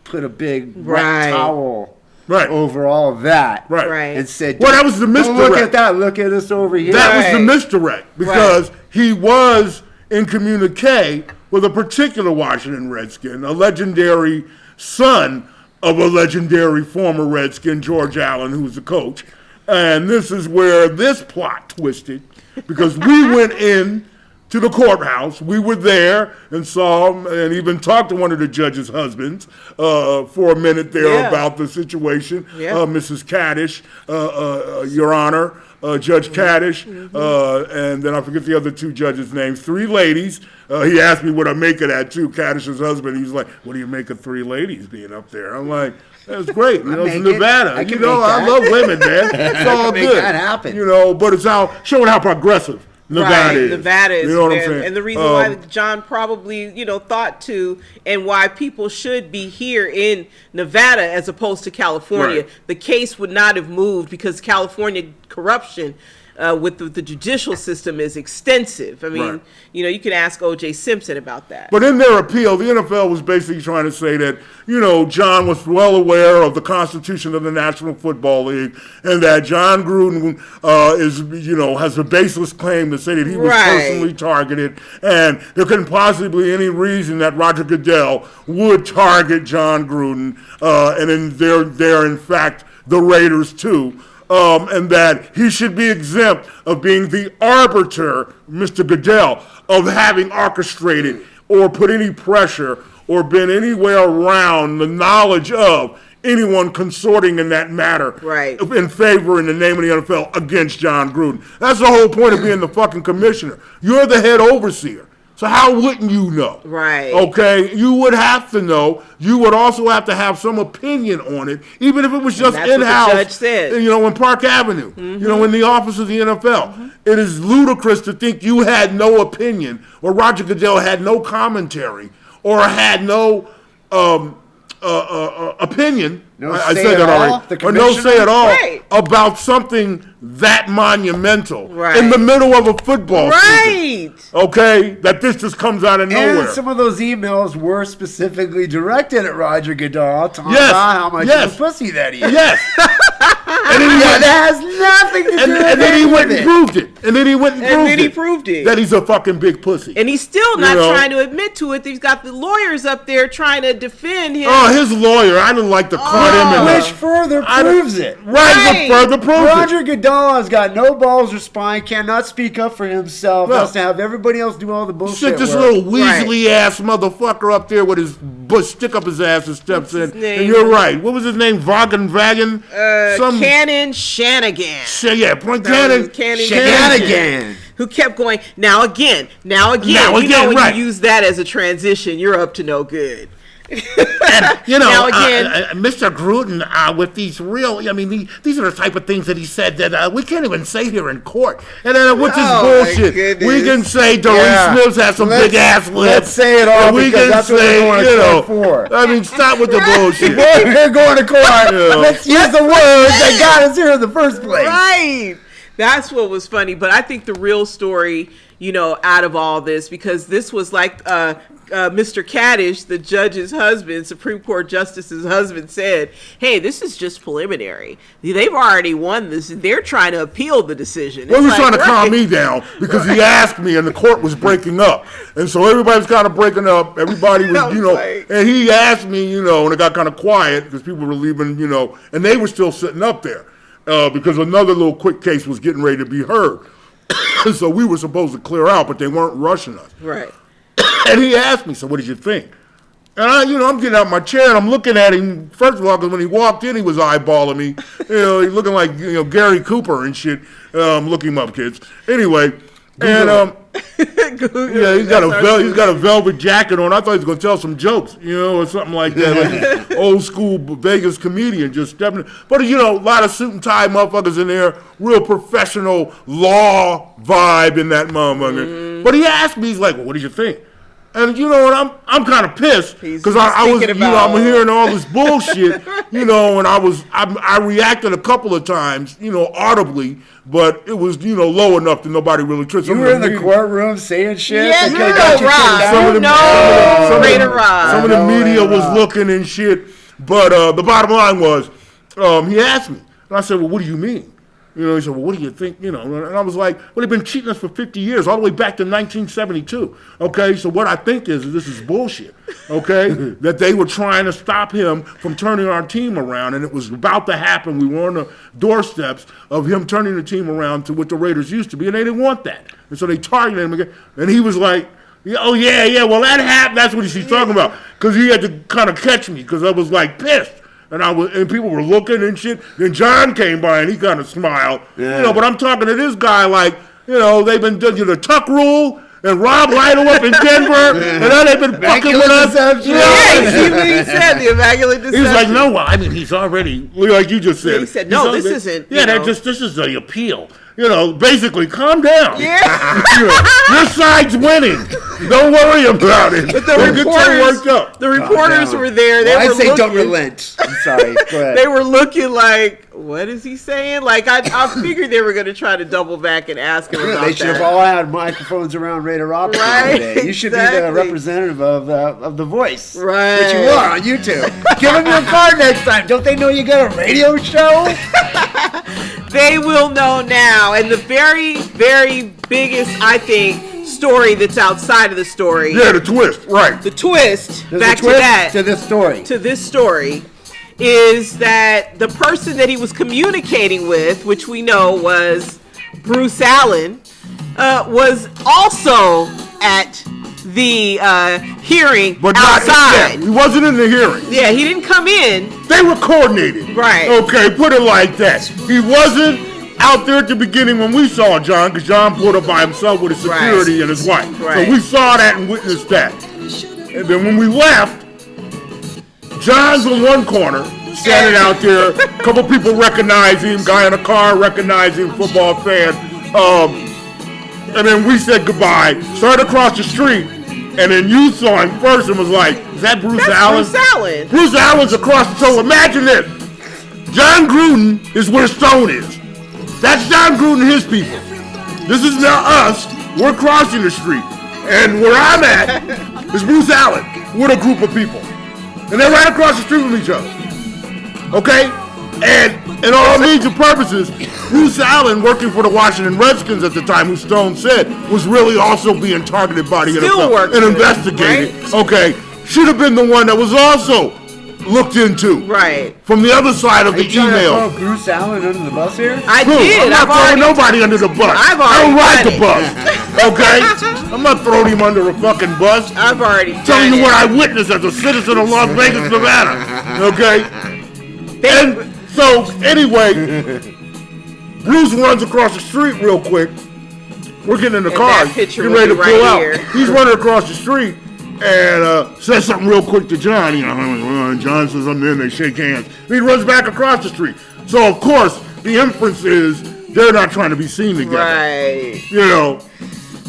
put a big wet towel over all of that. Right. And said, well, that was the misdirect. Don't look at that. Look at us over here. That was the misdirect because he was in communique with a particular Washington Redskin, a legendary son of a legendary former Redskin, George Allen, who was the coach. And this is where this plot twisted because we went in to the courthouse. We were there and saw him and even talked to one of the judge's husbands for a minute there about the situation. Mrs. Kaddish, Your Honor, Judge Kaddish, and then I forget the other two judges' names. 3 ladies. He asked me what I make of that too, Kaddish's husband. He was like, what do you make of 3 ladies being up there? I'm like, that's great. You know, it's Nevada. I love women, man. It's all good. That happen. You know, but it's showing how progressive Nevada is. Nevada is, you know what I'm saying? And the reason why John probably, thought to, and why people should be here in Nevada as opposed to California. Right. The case would not have moved because California corruption with the judicial system is extensive. I mean, you can ask O.J. Simpson about that. But in their appeal, the NFL was basically trying to say that, John was well aware of the Constitution of the National Football League and that Jon Gruden has a baseless claim to say that he was personally targeted, and there couldn't possibly be any reason that Roger Goodell would target Jon Gruden, and then they're in fact the Raiders too. And that he should be exempt of being the arbiter, Mr. Goodell, of having orchestrated or put any pressure or been anywhere around the knowledge of anyone consorting in that matter in favor in the name of the NFL against Jon Gruden. That's the whole point of being the fucking commissioner. You're the head overseer. So how wouldn't you know? Right. Okay? You would have to know. You would also have to have some opinion on it, even if it was just in-house. What the judge said. In Park Avenue, in the office of the NFL. It is ludicrous to think you had no opinion, or Roger Goodell had no commentary, or had no opinion. I said that already. Or no say at all about something that monumental in the middle of a football season. Okay, that this just comes out of nowhere. And some of those emails were specifically directed at Roger Goodell, talking about how much of a pussy that he is. Yes. And then that has nothing to do with it. And then he went and proved it. And then he went and proved it. That he's a fucking big pussy. And he's still not trying to admit to it. He's got the lawyers up there trying to defend him. Oh, his lawyer. I didn't like to call him in. Which further proves it. Right, further proves it. Roger Goodell has got no balls or spine, cannot speak up for himself, has to have everybody else do all the bullshit. Sit this little Weasley ass motherfucker up there with his bush stick up his ass and steps in. And you're right. What was his name? Vagan? Cannon Shanagan. Cannon Shanagan. Who kept going, now again. When you use that as a transition, you're up to no good. And, Mr. Gruden, with these these are the type of things that he said that we can't even say here in court. And then with this bullshit, we can say Doris Smith has some big ass lips. Let's say it all because that's what we're going to court for. I mean, stop with the bullshit. We're going to court. Let's use the words that got us here in the first place. Right. That's what was funny. But I think the real story, out of all this, because this was like Mr. Kaddish, the judge's husband, Supreme Court Justice's husband, said, hey, this is just preliminary. They've already won this. They're trying to appeal the decision. Well, he was trying to calm me down because he asked me and the court was breaking up. And so everybody was kind of breaking up. Everybody was, and he asked me, and it got kind of quiet because people were leaving, and they were still sitting up there because another little quick case was getting ready to be heard. So we were supposed to clear out, but they weren't rushing us. Right. And he asked me, so what did you think? And I'm getting out of my chair and I'm looking at him. First of all, because when he walked in, he was eyeballing me. He's looking like Gary Cooper and shit. Look him up, kids. Anyway, and he's got a velvet jacket on. I thought he was going to tell some jokes, or something like that, like old school Vegas comedian just stepping in. But a lot of suit and tie motherfuckers in there, real professional law vibe in that motherfucker. But he asked me, he's like, well, what did you think? And what, I'm kind of pissed because I was, I'm hearing all this bullshit, and I reacted a couple of times, audibly, but it was, low enough that nobody really tripped. You were in the courtroom saying shit. Yeah, some of the media was looking and shit, but the bottom line was, he asked me. And I said, well, what do you mean? He said, well, what do you think? And I was like, well, they've been cheating us for 50 years, all the way back to 1972. Okay, so what I think is this is bullshit, okay? That they were trying to stop him from turning our team around, and it was about to happen. We were on the doorsteps of him turning the team around to what the Raiders used to be, and they didn't want that. And so they targeted him again. And he was like, oh, yeah, well, that happened. That's what he's talking about. Because he had to kind of catch me, because I was, like, pissed. And people were looking and shit. Then John came by and he kind of smiled. Yeah. But I'm talking to this guy like, they've been doing the Tuck Rule and Rob Lytle up in Denver, and now they've been fucking with us. Yeah, see what he said, the immaculate deception. He's like, no, I mean, he's already, like you just said. Yeah, he said, no, this isn't. Yeah, this is the appeal. Basically, calm down. Yeah. Your side's winning. Don't worry about it. But the reporters were there. I say don't relent. I'm sorry. Go ahead. They were looking like, what is he saying? Like, I figured they were going to try to double back and ask him about that. They should have all had microphones around Raider Opera today. You should be the representative of The Voice. Right. Which you are on YouTube. Give them your card next time. Don't they know you got a radio show? They will know now. And the very, very biggest, I think, story that's outside of the story. Yeah, the twist, right. The twist, There's back a twist to that. To this story. Is that the person that he was communicating with, which we know was Bruce Allen, was also at the hearing but outside. He wasn't in the hearing. Yeah, he didn't come in. They were coordinated. Right. Okay, put it like that. He wasn't out there at the beginning when we saw John, because John pulled up by himself with his security and his wife. Right. So we saw that and witnessed that. And then when we left, John's in one corner, standing out there. A couple people recognize him. Guy in a car recognized him, football fan. And then we said goodbye. Started across the street, and then you saw him first and was like, "Is that Bruce Allen?" Bruce Allen. Bruce Allen's across. So imagine this: Jon Gruden is where Stone is. That's Jon Gruden and his people. This is now us. We're crossing the street, and where I'm at is Bruce Allen with a group of people. And they're right across the street from each other. Okay? And in all means and purposes, Bruce Allen, working for the Washington Redskins at the time, who Stone said was really also being targeted by the NFL and investigated. Right? Okay. Should have been the one that was also looked into. Right. From the other side of the email. Are you trying to throw Bruce Allen under the bus here? I did. I'm not throwing nobody under the bus. I don't ride the bus. Okay? I'm not throwing him under a fucking bus. I've already telling you what I witnessed as a citizen of Las Vegas, Nevada. Okay? And so, anyway, Bruce runs across the street real quick. We're getting in the car. Getting ready to pull out. Here. He's running across the street and says something real quick to John. John says, I'm in. They shake hands. And he runs back across the street. So, of course, the inference is they're not trying to be seen together. Right.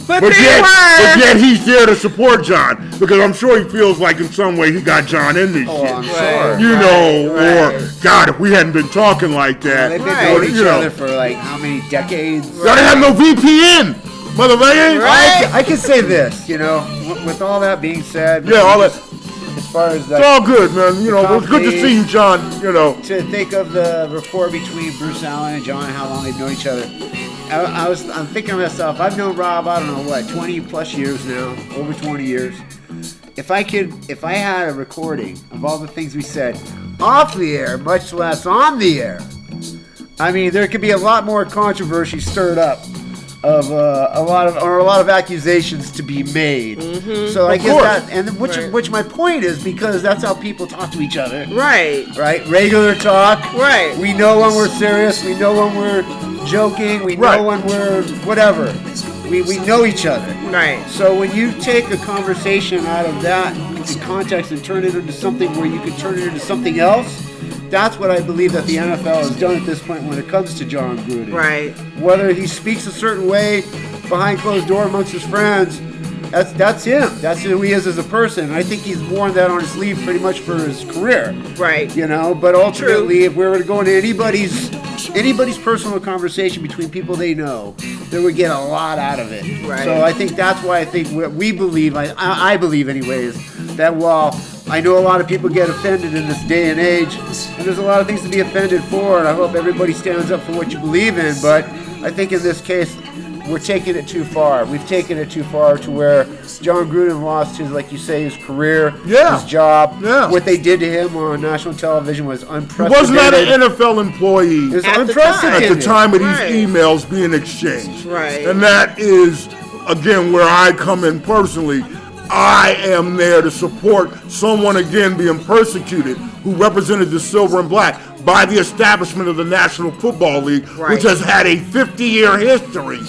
But yet he's there to support John, because I'm sure he feels like in some way he got John in this shit. I'm sure. Or God, if we hadn't been talking like that. They've been knowing each other for like how many decades? Gotta have no VPN, motherfucker. Right. I can say this, with all that being said. Yeah, all that. As far as it's all good, man. It's good to see you, John. To think of the rapport between Bruce Allen and John, how long they've known each other. I'm thinking to myself, I've known Rob, 20 plus years now, over 20 years. If I had a recording of all the things we said off the air, much less on the air, I mean, there could be a lot more controversy stirred up of a lot of accusations to be made. Mm-hmm. So I guess which my point is, because that's how people talk to each other. Right. Regular talk. Right. We know when we're serious. We know when we're joking. We know when we're whatever. We know each other. Right. So when you take a conversation out of that context and turn it into something where you can turn it into something else, that's what I believe that the NFL has done at this point when it comes to Jon Gruden. Right. Whether he speaks a certain way behind closed door amongst his friends, that's him. That's who he is as a person. And I think he's worn that on his sleeve pretty much for his career. Right. But ultimately, if we were to go into anybody's personal conversation between people they know, they would get a lot out of it. Right. So I think that's why I think what we believe, I believe anyways, that while I know a lot of people get offended in this day and age, and there's a lot of things to be offended for, and I hope everybody stands up for what you believe in, but I think in this case, we're taking it too far. We've taken it too far to where Jon Gruden lost his, like you say, his career, his job. Yeah. What they did to him on national television was unprecedented. He was not an NFL employee. It was unprecedented. At the time of these emails being exchanged. Right. And that is, again, where I come in personally. I am there to support someone, again, being persecuted who represented the silver and black by the establishment of the National Football League, which has had a 50-year history.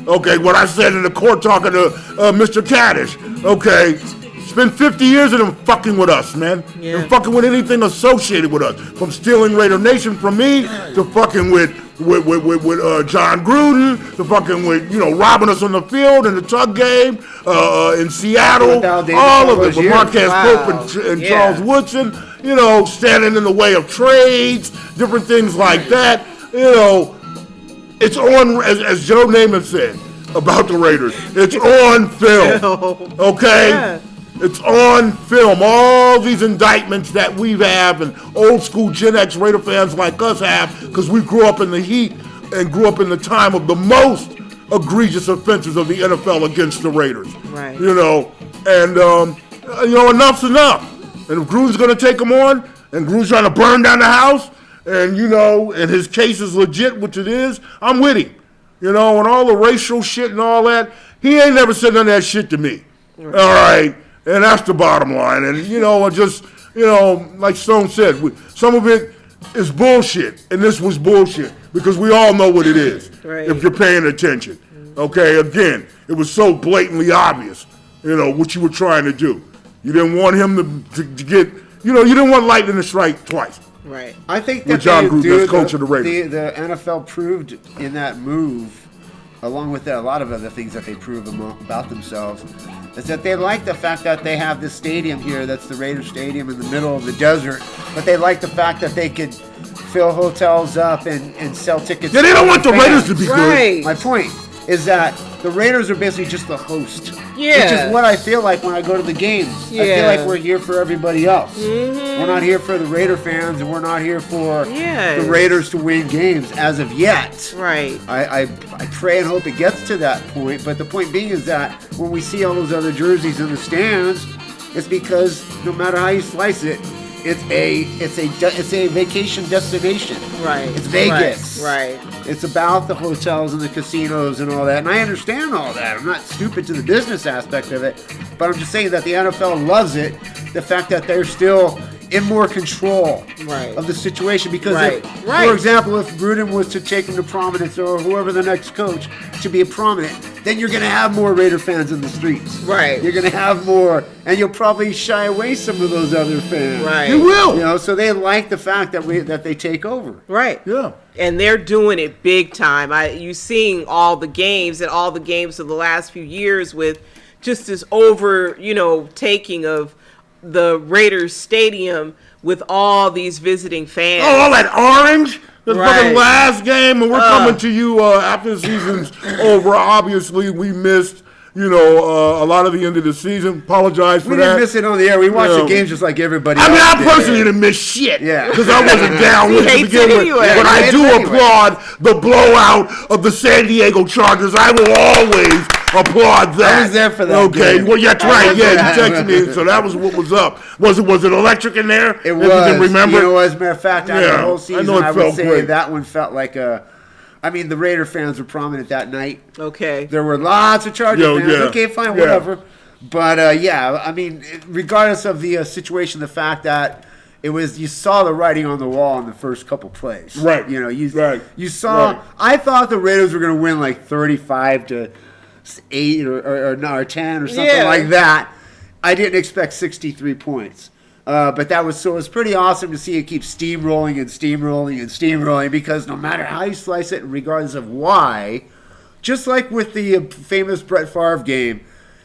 Okay, what I said in the court talking to Mr. Kaddish. Okay, it's been 50 years of them fucking with us, man. They're fucking with anything associated with us. From stealing Raider Nation from me to fucking with Jon Gruden, to fucking with, robbing us on the field in the tug game in Seattle. All of it. With Marquez Pope and Charles Woodson, standing in the way of trades, different things like that. It's on, as Joe Namath said about the Raiders, it's on film, okay? Yeah. It's on film. All these indictments that we have and old school Gen X Raider fans like us have, because we grew up in the heat and grew up in the time of the most egregious offenses of the NFL against the Raiders. Right. Enough's enough. And if Gruden's going to take them on, and Gruden's trying to burn down the house, and and his case is legit, which it is, I'm with him. And all the racial shit and all that, he ain't never said none of that shit to me. All right, and that's the bottom line. And like Stone said, some of it is bullshit, and this was bullshit because we all know what it is if you're paying attention. Okay, again, it was so blatantly obvious, what you were trying to do. You didn't want him to get, you didn't want lightning to strike twice. Right. I think that Jon Gruden, coach of the Raiders. The NFL proved in that move, along with a lot of other things that they prove about themselves, is that they like the fact that they have this stadium here that's the Raiders Stadium in the middle of the desert, but they like the fact that they could fill hotels up and sell tickets. Yeah, they don't want the Raiders to be good. My point is that the Raiders are basically just the host. Yeah. Which is what I feel like when I go to the games. Yeah. I feel like we're here for everybody else. We're not here for the Raider fans, and we're not here for the Raiders to win games as of yet. Right. I pray and hope it gets to that point, but the point being is that when we see all those other jerseys in the stands, it's because no matter how you slice it, it's a vacation destination. Right. It's Vegas. Right. It's about the hotels and the casinos and all that. And I understand all that. I'm not stupid to the business aspect of it. But I'm just saying that the NFL loves it. The fact that they're still in more control of the situation. Because for example, if Gruden was to take into prominence, or whoever the next coach to be a prominent, then you're going to have more Raider fans in the streets. Right. You're going to have more, and you'll probably shy away some of those other fans. Right. You will. So they like the fact that they take over. Right. Yeah. And they're doing it big time. You seeing all the games and all the games of the last few years with just this taking of the Raiders Stadium with all these visiting fans. Oh, all that orange? The fucking last game, and we're coming to you after the season's over. Obviously, we missed, a lot of the end of the season. Apologize for that. We didn't miss it on the air. We watched the games just like everybody else. I personally didn't miss shit. Yeah. Because I wasn't down with it to begin with. Anyway. But I do applaud the blowout of the San Diego Chargers. I will always applaud that. I was there for that. Okay, game. well, yeah, that's right. Yeah, you texted me, so that was what was up. Was it electric in there? It was. You can remember? As a matter of fact, after the whole season, I would say great. that one felt like the Raider fans were prominent that night. Okay. There were lots of Charger fans. Okay, fine, whatever. But, regardless of the situation, the fact that you saw the writing on the wall in the first couple plays. Right. You saw. Right. I thought the Raiders were going to win like 35-8 or 10 or something like that. I didn't expect 63 points. But it was pretty awesome to see it keep steamrolling and steamrolling and steamrolling, because no matter how you slice it, regardless of why, just like with the famous Brett Favre game,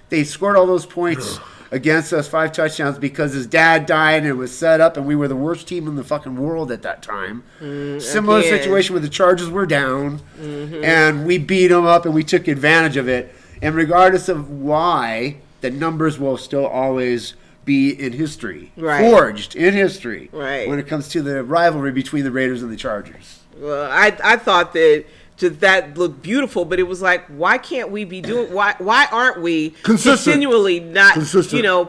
they scored all those points against us, 5 touchdowns, because his dad died and it was set up, and we were the worst team in the fucking world at that time. Similar situation where the Chargers were down, and we beat them up and we took advantage of it. And regardless of why, the numbers will still always be in history, forged in history, when it comes to the rivalry between the Raiders and the Chargers. Well, I thought that looked beautiful, but it was like, why can't we be doing? Why aren't we continually not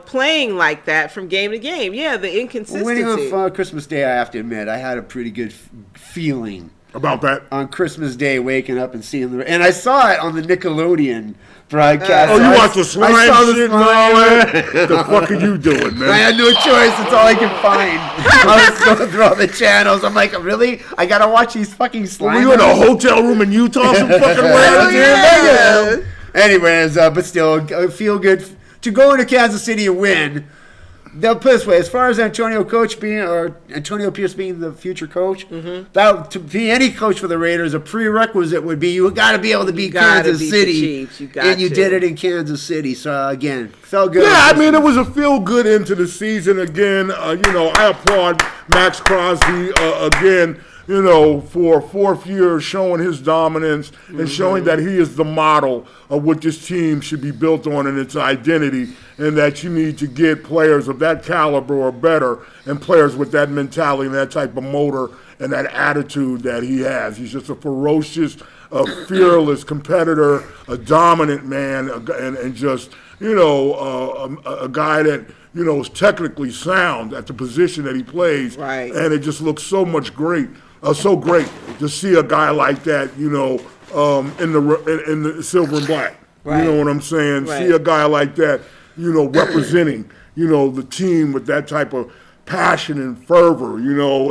playing like that from game to game? Yeah, the inconsistency. Winning on Christmas Day, I have to admit, I had a pretty good feeling about that on Christmas Day, waking up and seeing and I saw it on the Nickelodeon broadcast. You watched the slime shit and all that? The fuck are you doing, man? I had no choice. That's all I could find. I was going through all the channels. I'm like, really? I gotta watch these fucking slime. Were you in a hotel room in Utah? Some fucking Vegas. Anyways, but still, I feel good to go into Kansas City and win. They'll put it this way: as far as Antonio Pierce being the future coach, that to be any coach for the Raiders, a prerequisite would be you got to be able to beat Kansas City, and you did it in Kansas City. So again, felt good. Yeah, I mean, it was a feel good into the season. Again, I applaud Maxx Crosby again. For fourth year, showing his dominance and showing that he is the model of what this team should be built on and its identity, and that you need to get players of that caliber or better, and players with that mentality and that type of motor and that attitude that he has. He's just a ferocious, fearless competitor, a dominant man, and just, a guy that, is technically sound at the position that he plays. Right. And it just looks so great to see a guy like that, in the silver and black. Right. You know what I'm saying? Right. See a guy like that, representing, the team with that type of passion and fervor,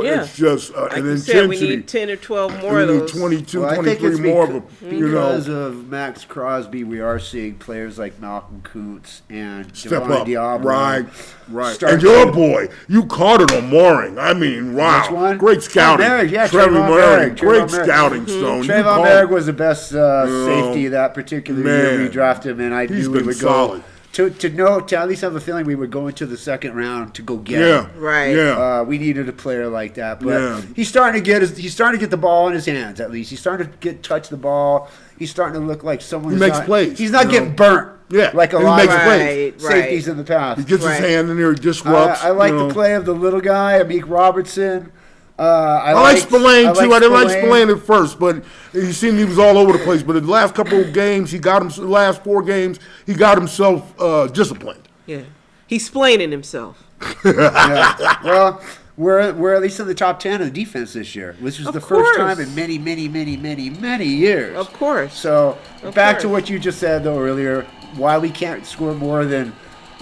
it's just like an you intensity. said, we need 10 or 12 more of those. 22, 23 more of them. Because of Maxx Crosby, we are seeing players like Malcolm Kuntz and Step Javon up. Diablo. Right. And your boy, you caught it on Mooring. I mean, wow. Which one? Great scouting. Trevor Mooring. Great scouting, Stone. Trayvon Merrick was the best safety that particular year we drafted him, and I knew we would solid. To at least have a feeling we would go into the second round to go get him. Right. Yeah. We needed a player like that, but he's starting to get the ball in his hands. At least he's starting to touch the ball. He's starting to look like someone. He makes plays. He's not getting burnt. Yeah, like a lot of safeties in the past. He gets his hand in there, he disrupts. I like the play of the little guy, Amik Robertson. I like Spillane too. I didn't like Spillane at first, but he seemed he was all over the place. But in the last couple of games, last 4 games, he got himself disciplined. Yeah, he's splaining himself. Well, we're at least in the top 10 of the defense this year, which is the first time in many, many, many, many, many years. Of course. So back to what you just said though earlier, why we can't score more than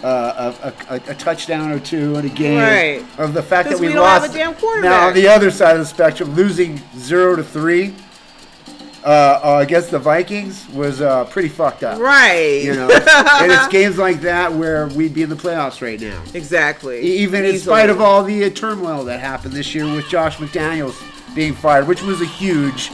a touchdown or two in a game, right? Of the fact that we don't lost. have a damn quarterback. Now on the other side of the spectrum, losing 0-3 against the Vikings was pretty fucked up, right? And it's games like that where we'd be in the playoffs right now. Exactly. Even in spite of all the turmoil that happened this year with Josh McDaniels being fired, which was a huge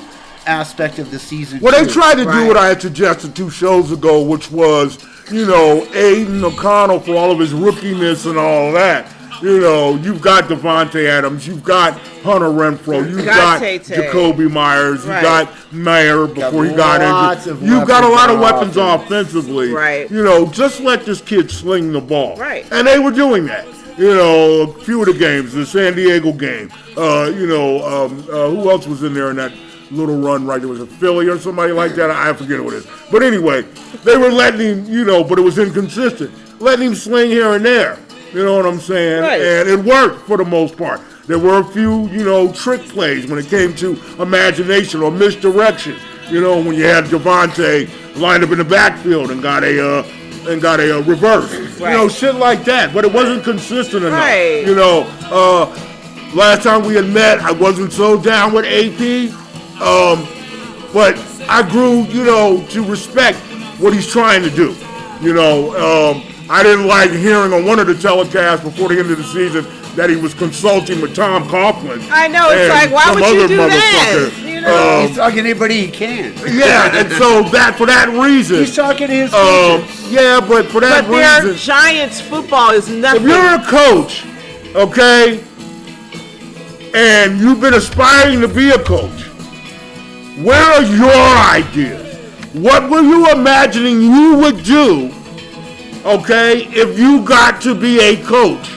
aspect of the season. Well, they tried to do what I had suggested 2 shows ago, which was, Aiden O'Connell for all of his rookiness and all that. You've got Devontae Adams, you've got Hunter Renfrow, you've got Jacoby Myers, you've got Mayer before he got injured. You've got a lot of weapons offensively. Right. Just let this kid sling the ball. Right. And they were doing that. A few of the games, the San Diego game. Who else was in there in that little run right there? Was it Philly or somebody like that? I forget what it is. But anyway, they were letting him, but it was inconsistent. Letting him sling here and there. You know what I'm saying? Right. And it worked for the most part. There were a few, trick plays when it came to imagination or misdirection. When you had Devontae lined up in the backfield and got a reverse. Right. Shit like that. But it wasn't consistent enough. Right. Last time we had met, I wasn't so down with AP. But I grew, to respect what he's trying to do. I didn't like hearing on one of the telecasts before the end of the season that he was consulting with Tom Coughlin. I know, it's like, why would you do that? He's talking to anybody he can. Yeah, and so for that reason. He's talking to his coaches. Yeah, but for that reason. Their Giants football is nothing. If you're a coach, okay, and you've been aspiring to be a coach, where are your ideas? What were you imagining you would do okay, if you got to be a coach,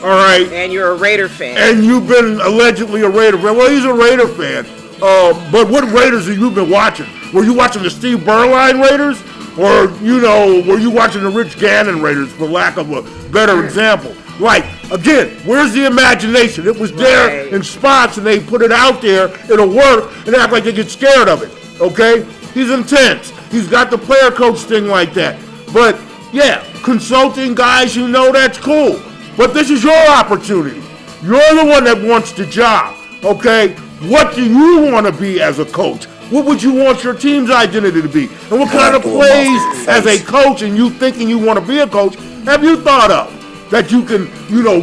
all right, and you're a Raider fan, and you've been allegedly a Raider fan. Well, he's a Raider fan, but what Raiders have you been watching? Were you watching the Steve Berline Raiders, or were you watching the Rich Gannon Raiders, for lack of a better example? Like, again, where's the imagination? It was there in spots, and they put it out there. It'll work, and act like they get scared of it. Okay, he's intense. He's got the player coach thing like that. But yeah, consulting guys, that's cool. But this is your opportunity. You're the one that wants the job, okay? What do you want to be as a coach? What would you want your team's identity to be? And what kind of plays as a coach, and you thinking you want to be a coach, have you thought of that you can,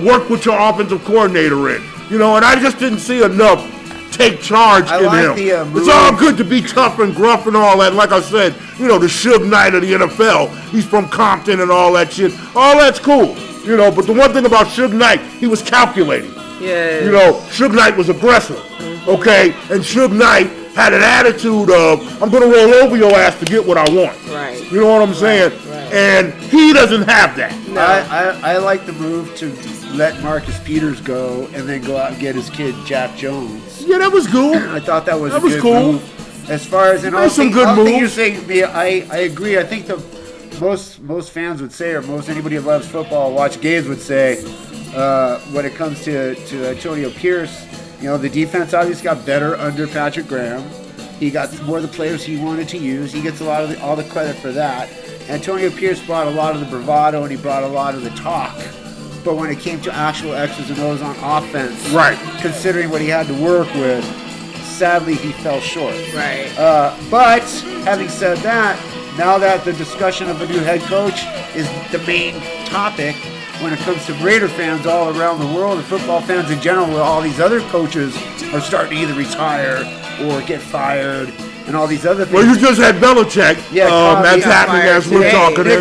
work with your offensive coordinator in? And I just didn't see enough take charge in him. It's all good to be tough and gruff and all that. Like I said, the Suge Knight of the NFL. He's from Compton and all that shit. All that's cool. But the one thing about Suge Knight, he was calculating. Yeah. Suge Knight was aggressive, okay? And Suge Knight had an attitude of, I'm going to roll over your ass to get what I want. Right. You know what I'm saying? Right. And he doesn't have that. No. I like the move to let Marcus Peters go and then go out and get his kid Jack Jones. Yeah, that was cool. I thought that was good cool. Move. As far as, some good moves. You're saying, I agree. I think most fans would say, or anybody who loves football, watch games would say, when it comes to Antonio Pierce, the defense obviously got better under Patrick Graham. He got more of the players he wanted to use. He gets all the credit for that. Antonio Pierce brought a lot of the bravado, and he brought a lot of the talk. But when it came to actual X's and O's on offense, right, considering what he had to work with, sadly he fell short. Right. But having said that, now that the discussion of a new head coach is the main topic when it comes to Raider fans all around the world and football fans in general, where all these other coaches are starting to either retire or get fired and all these other things. Well, you just had Belichick. Yeah, that's happening as we're talking. Nick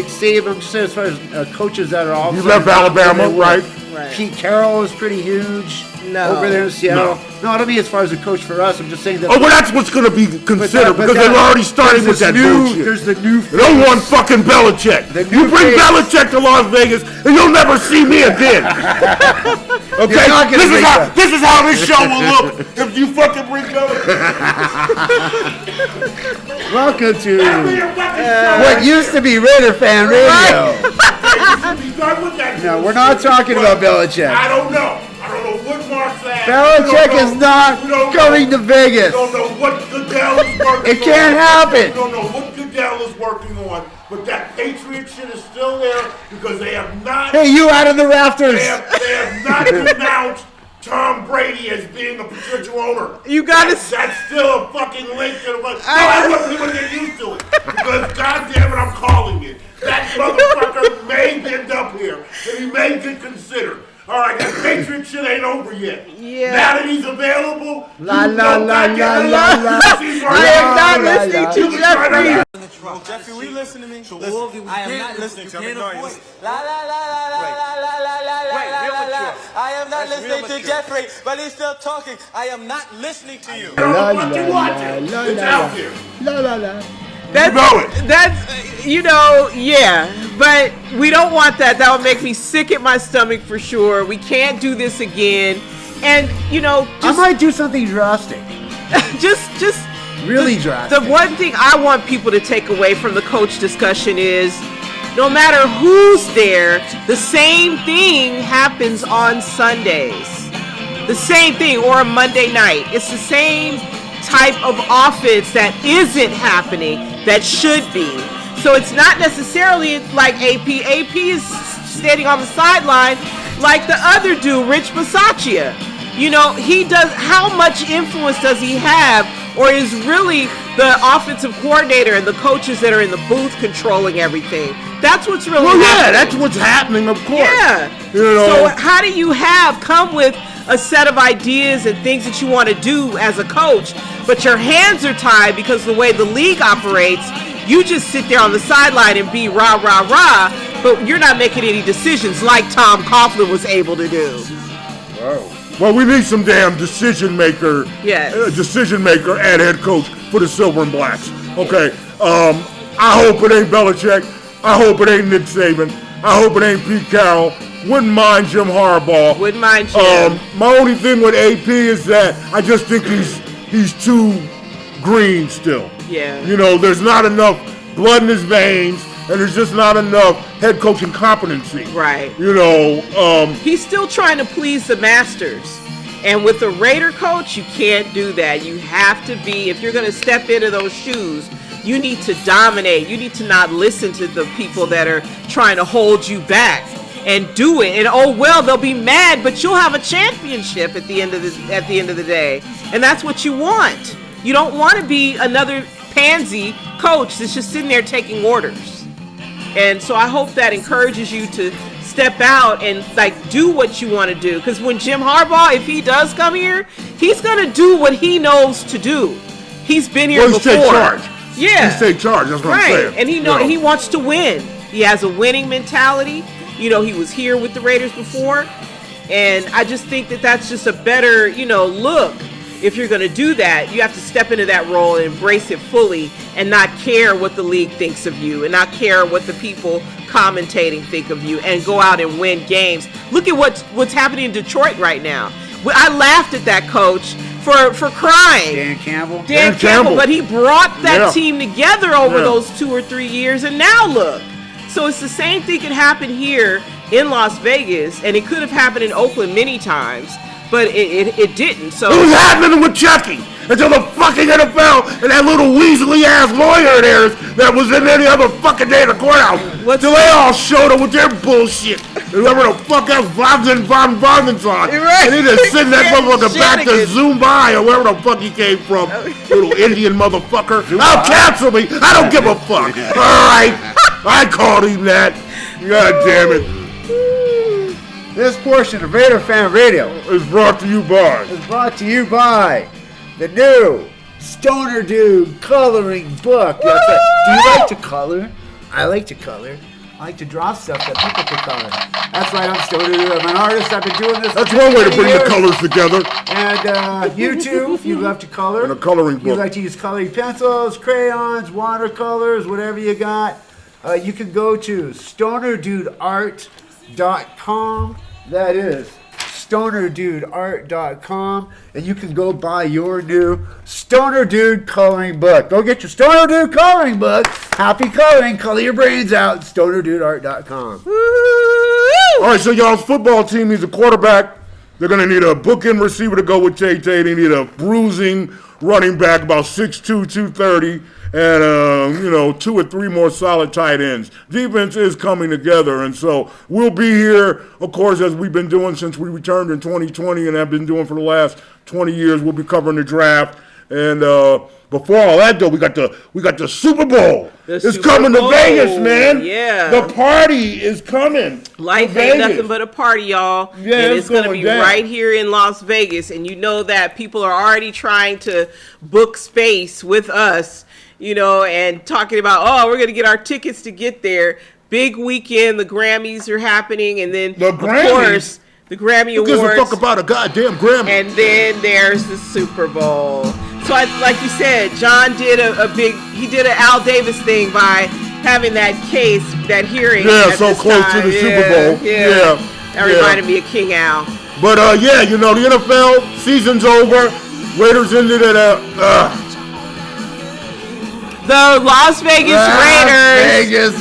Saban, just as far as coaches that are all. You left Alabama, right? Pete Carroll is pretty huge over there in Seattle. No, I don't mean as far as a coach for us. I'm just saying that. Oh, well, that's what's going to be considered because they're already starting with that bullshit. There's the new. They don't want fucking Belichick. You bring Belichick to Las Vegas, and you'll never see me again. Okay, this is how this show will look if you fucking bring Belichick. Welcome to what used to be Raider Fan Radio. No, we're not talking about Belichick. I don't know what Mark's at. Belichick is not coming to Vegas. You don't know what Goodell is working on. It can't happen. You don't know what Goodell is working on, but that Patriot shit is still there because they have not. Hey, you out of the rafters. They have not denounced Tom Brady as being a potential owner. You gotta. That's still a fucking link to the. No, I want people to get used to it because goddamn it, I'm calling it. That motherfucker may end up here, and he may get considered. All right, that Patriot shit ain't over yet. Yeah. Now that he's available, la la la la la. I am not listening to Jeffrey. Jeffrey, will you listen to me? Listen, I am not listening to you. La la la la la la la la la. I am not listening to Jeffrey, but he's still talking. I am not listening to you. La la la. It's out there. La la la. That's yeah, but we don't want that. That would make me sick at my stomach for sure. We can't do this again. And I might do something drastic. just really drastic. The one thing I want people to take away from the coach discussion is no matter who's there, the same thing happens on Sundays. The same thing, or a Monday night. It's the same type of offense that isn't happening that should be. So it's not necessarily like AP. AP is standing on the sideline like the other dude, Rich Bisaccia. He does. How much influence does he have, or is really the offensive coordinator and the coaches that are in the booth controlling everything? That's what's really happening. Yeah, that's what's happening, of course. Yeah. So how do you come with a set of ideas and things that you want to do as a coach, but your hands are tied because of the way the league operates? You just sit there on the sideline and be rah, rah, rah, but you're not making any decisions like Tom Coughlin was able to do. Wow. Well, we need some damn decision maker and head coach for the Silver and Blacks. Okay. I hope it ain't Belichick. I hope it ain't Nick Saban. I hope it ain't Pete Carroll. Wouldn't mind Jim Harbaugh. Wouldn't mind Jim. My only thing with AP is that I just think he's too green still. Yeah. You know, there's not enough blood in his veins, and there's just not enough head coaching competency. Right. You know, he's still trying to please the masters. And with a Raider coach, you can't do that. You have to be, if you're going to step into those shoes, you need to dominate. You need to not listen to the people that are trying to hold you back and do it. And oh well, they'll be mad, but you'll have a championship at the end of the day. And that's what you want. You don't want to be another pansy coach that's just sitting there taking orders. And so I hope that encourages you to step out and like do what you want to do. Because when Jim Harbaugh, if he does come here, he's gonna do what he knows to do. He's been here before. Take charge. Yeah, he's take charge. That's what I'm saying. And he wants to win. He has a winning mentality. You know, he was here with the Raiders before, and I just think that that's just a better, look. If you're going to do that, you have to step into that role and embrace it fully and not care what the league thinks of you and not care what the people commentating think of you and go out and win games. Look at what's happening in Detroit right now. I laughed at that coach for crying. Dan Campbell. Dan Campbell, but he brought that team together over those 2 or 3 years, and now look. So it's the same thing can happen here in Las Vegas, and it could have happened in Oakland many times. But it didn't. So it was happening with Chucky until the fucking NFL and that little weaselly ass lawyer of theirs that was in any other fucking day in the courthouse. Till they all showed up with their bullshit. Whoever the fuck else Wagensson on. Right. And he just send that motherfucker back to Zumbai or wherever the fuck he came from. Little Indian motherfucker. I'll cancel me. I don't give a fuck. Alright. I called him that. God damn it. This portion of Raider Fan Radio is brought to you by the new StonerDude coloring book. Do you like to color? I like to color. I like to draw stuff that people can color. That's right, I'm StonerDude. I'm an artist. I've been doing this. That's one way to bring the colors together. And you too, if you love to color. And a coloring book. You like to use coloring pencils, crayons, watercolors, whatever you got. You can go to StonerDudeArt.com. That is StonerDudeArt.com, and you can go buy your new StonerDude coloring book. Go get your StonerDude coloring book. Happy coloring. Color your brains out. StonerDudeArt.com. All right, so y'all's football team needs a quarterback. They're going to need a bookend receiver to go with Tay. They need a bruising running back, about 6'2", 230. And, 2 or 3 more solid tight ends. Defense is coming together, and so we'll be here, of course, as we've been doing since we returned in 2020 and have been doing for the last 20 years. We'll be covering the draft. And before all that, though, we got the Super Bowl. It's coming to Vegas, man. Yeah. The party is coming. Life ain't nothing but a party, y'all. Yeah, and it's going to be right here in Las Vegas. And you know that people are already trying to book space with us. And talking about, we're going to get our tickets to get there. Big weekend, the Grammys are happening, and then, of course, the Grammy Awards. Who gives a fuck about a goddamn Grammy? And then there's the Super Bowl. So, like you said, John did he did an Al Davis thing by having that case, that hearing. Yeah, so close to the Super Bowl. Yeah. That reminded me of King Al. But, the NFL season's over. Raiders ended at the Las Vegas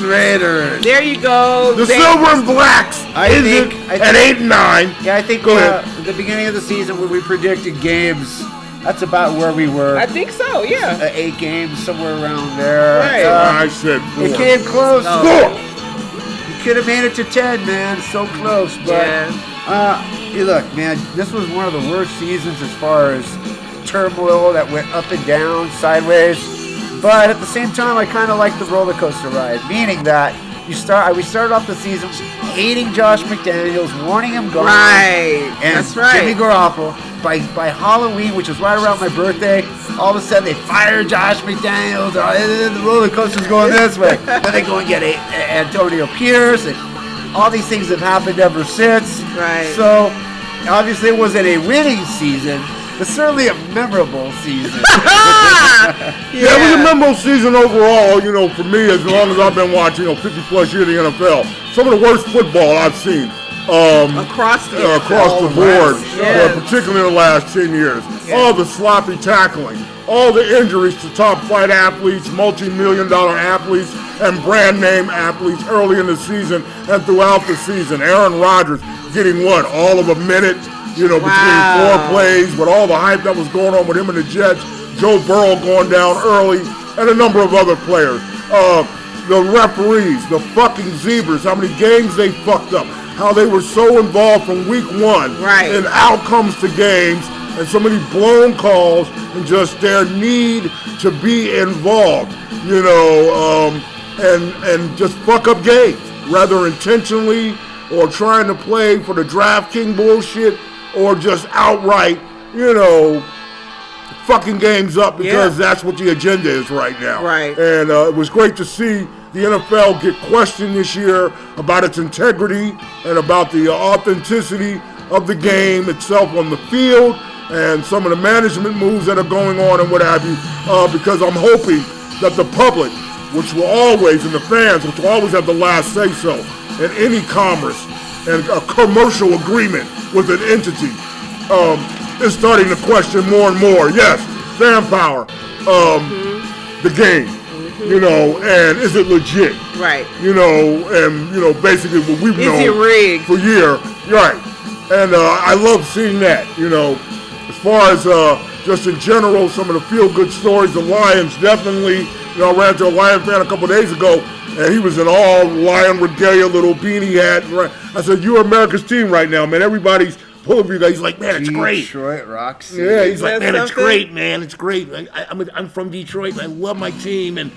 Raiders. There you go. The Silver and Blacks. I think at 8-9. Yeah, I think at the beginning of the season when we predicted games, that's about where we were. I think so. Yeah. 8 games, somewhere around there. Right. I said 4. It came close. No. 4. You could have made it to 10, man. So close, but look, man, this was one of the worst seasons as far as turmoil that went up and down, sideways. But at the same time, I kind of like the roller coaster ride, meaning that we started off the season hating Josh McDaniels, wanting him gone. Right. And that's right. Jimmy Garoppolo. By Halloween, which was right around my birthday, all of a sudden they fire Josh McDaniels. The roller coaster's going this way. Then they go and get Antonio Pierce, and all these things have happened ever since. Right. So obviously it wasn't a winning season, but certainly a memorable season. Yeah, it was a memorable season overall, for me, as long as I've been watching, 50-plus years of the NFL. Some of the worst football I've seen. Across the board, particularly in the last 10 years. Yeah. All the sloppy tackling, all the injuries to top flight athletes, multi-million-dollar athletes, and brand name athletes early in the season and throughout the season. Aaron Rodgers getting all of a minute, between 4 plays, with all the hype that was going on with him and the Jets. Joe Burrow going down early, and a number of other players. The referees, the fucking zebras, how many games they fucked up. How they were so involved from week 1 in outcomes to games, and so many blown calls, and just their need to be involved, and just fuck up games, rather intentionally or trying to play for the DraftKings bullshit, or just outright, fucking games up because that's what the agenda is right now. Right. And it was great to see the NFL get questioned this year about its integrity and about the authenticity of the game itself on the field, and some of the management moves that are going on and what have you, because I'm hoping that the public, which will always, and the fans, which will always have the last say-so in any commerce and a commercial agreement with an entity, is starting to question more and more, yes, fan power, the game. And is it legit? Right. And basically what we've known it rigged? For years. Right. And I love seeing that, as far as just in general, some of the feel-good stories. The Lions definitely, I ran into a Lion fan a couple days ago, and he was in all Lion regalia, little beanie hat. I said, you're America's team right now, man. Everybody's pulling for you guys. He's like, man, it's great. Detroit rocks. Yeah, he's like, man, it's great, man. It's great. I'm from Detroit, and I love my team, and,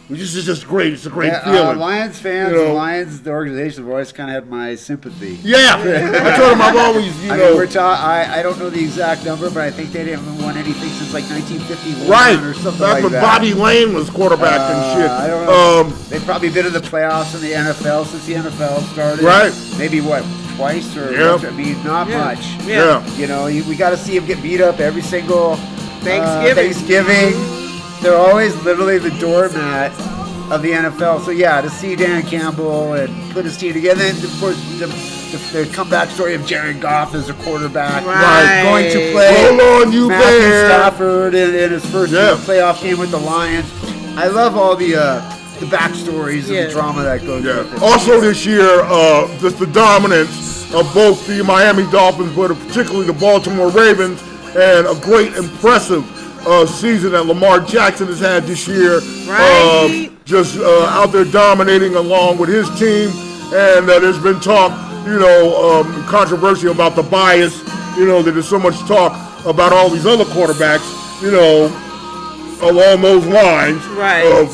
this is just great. It's a great feeling. Lions fans, and Lions, the organization, have always kind of had my sympathy. Yeah, I told him I've always, I don't know the exact number, but I think they didn't won anything since like 1951 or something like that. Back when Bobby Lane was quarterback and shit. I don't know. They've probably been in the playoffs in the NFL since the NFL started. Right. Maybe twice or once? I mean, not much. Yeah. We got to see them get beat up every single Thanksgiving. They're always literally the doormat of the NFL. So, to see Dan Campbell and put his team together. And, of course, the comeback story of Jared Goff as a quarterback. Right. Going to play Roll on, you Matthew bear. Stafford in his first playoff game with the Lions. I love all the backstories and the drama that goes with it. Also this year, just the dominance of both the Miami Dolphins, but particularly the Baltimore Ravens, and a great, impressive season that Lamar Jackson has had this year. Right. Just out there dominating along with his team. And there's been talk, controversy about the bias. That there's so much talk about all these other quarterbacks, along those lines of,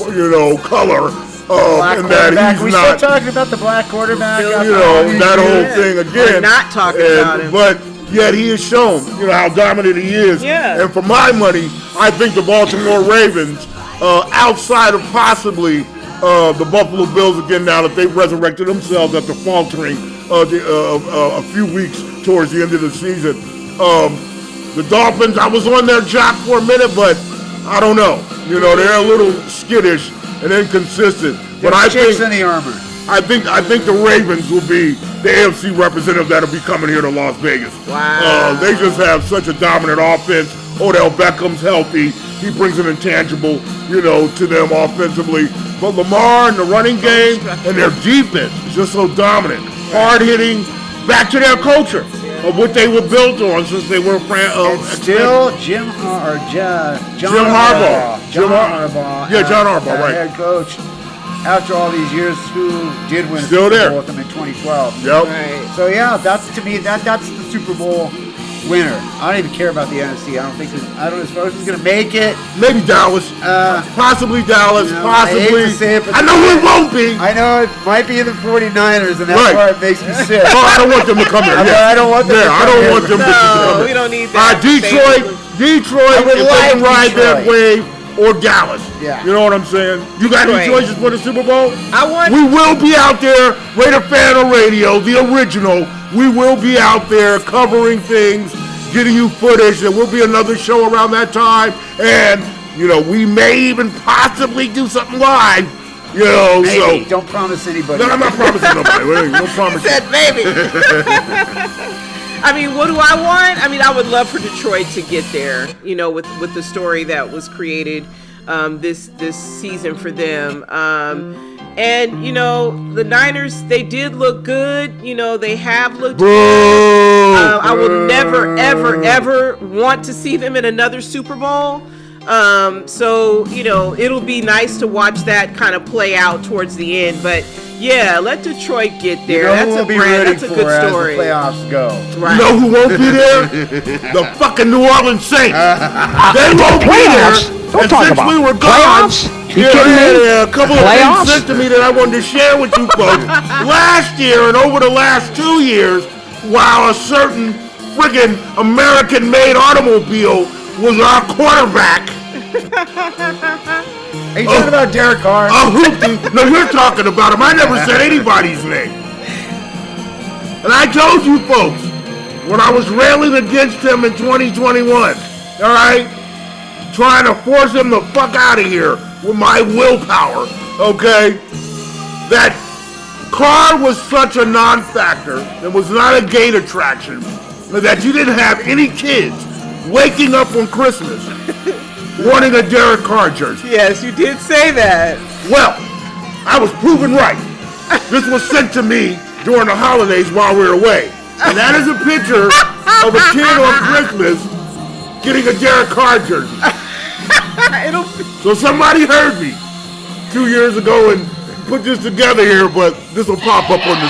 color. And that he's we not. Still talking about the black quarterback. That whole thing again. We're not talking about him. But yet he has shown, how dominant he is. Yeah. And for my money, I think the Baltimore Ravens, outside of possibly the Buffalo Bills again, now that they've resurrected themselves after faltering a few weeks towards the end of the season. The Dolphins, I was on their jock for a minute, but I don't know. They're a little skittish and inconsistent. But I think in the armor. I think the Ravens will be the AFC representative that'll be coming here to Las Vegas. Wow. They just have such a dominant offense. Odell Beckham's healthy. He brings an intangible, to them offensively. But Lamar and the running game and their defense is just so dominant. Hard hitting, back to their culture of what they were built on since they were still Jim Harbaugh. Yeah, Jon Harbaugh, right. Head coach. After all these years, who did win a Still Super there. Bowl with them in 2012. Yep. Right. So that's to me that's the Super Bowl winner. I don't even care about the NFC. I don't as far as who's gonna make it. Maybe Dallas. Possibly Dallas. Possibly. I hate to say it, but I know it won't be. I know it might be the 49ers, and that's why it makes me sick. I don't want them to come here. I don't want them to come I don't here. want them to come here. We don't need that. Detroit, if they can ride that wave, or Dallas. Yeah. You know what I'm saying? You got any choices for the Super Bowl? We will be out there, Raider Fan Radio, the original. We will be out there covering things, getting you footage. There will be another show around that time. And You know, we may even possibly do something live. You know, Maybe. so Don't promise anybody. no, I'm not promising nobody. No promise. Said maybe. I mean, what do I want? I mean, I would love for Detroit to get there. You know, with the story that was created this season for them. And you know, the Niners, they did look good. You know, they have looked good. I will never, ever, ever want to see them in another Super Bowl. So, you know, it'll be nice to watch that kind of play out towards the end. But yeah, let Detroit get there. That's a good story. As the playoffs go. Right. You know who won't be there? The fucking New Orleans Saints. They won't be there. Don't and talk since about we were playoffs. gone, You kidding me? a couple of things sent to me that I wanted to share with you folks. Last year and over the last 2 years, while a certain friggin' American-made automobile was our quarterback. Are you talking about Derek Carr? No, you're talking about him. I never said anybody's name. And I told you folks, when I was railing against him in 2021, all right, trying to force him the fuck out of here with my willpower, okay, that Carr was such a non-factor, it was not a gate attraction, that you didn't have any kids waking up on Christmas wanting a Derek Carr jersey. Yes, you did say that. Well, I was proven right. This was sent to me during the holidays while we were away. And that is a picture of a kid on Christmas getting a Derek Carr jersey. So somebody heard me 2 years ago and put this together here, but this will pop up on the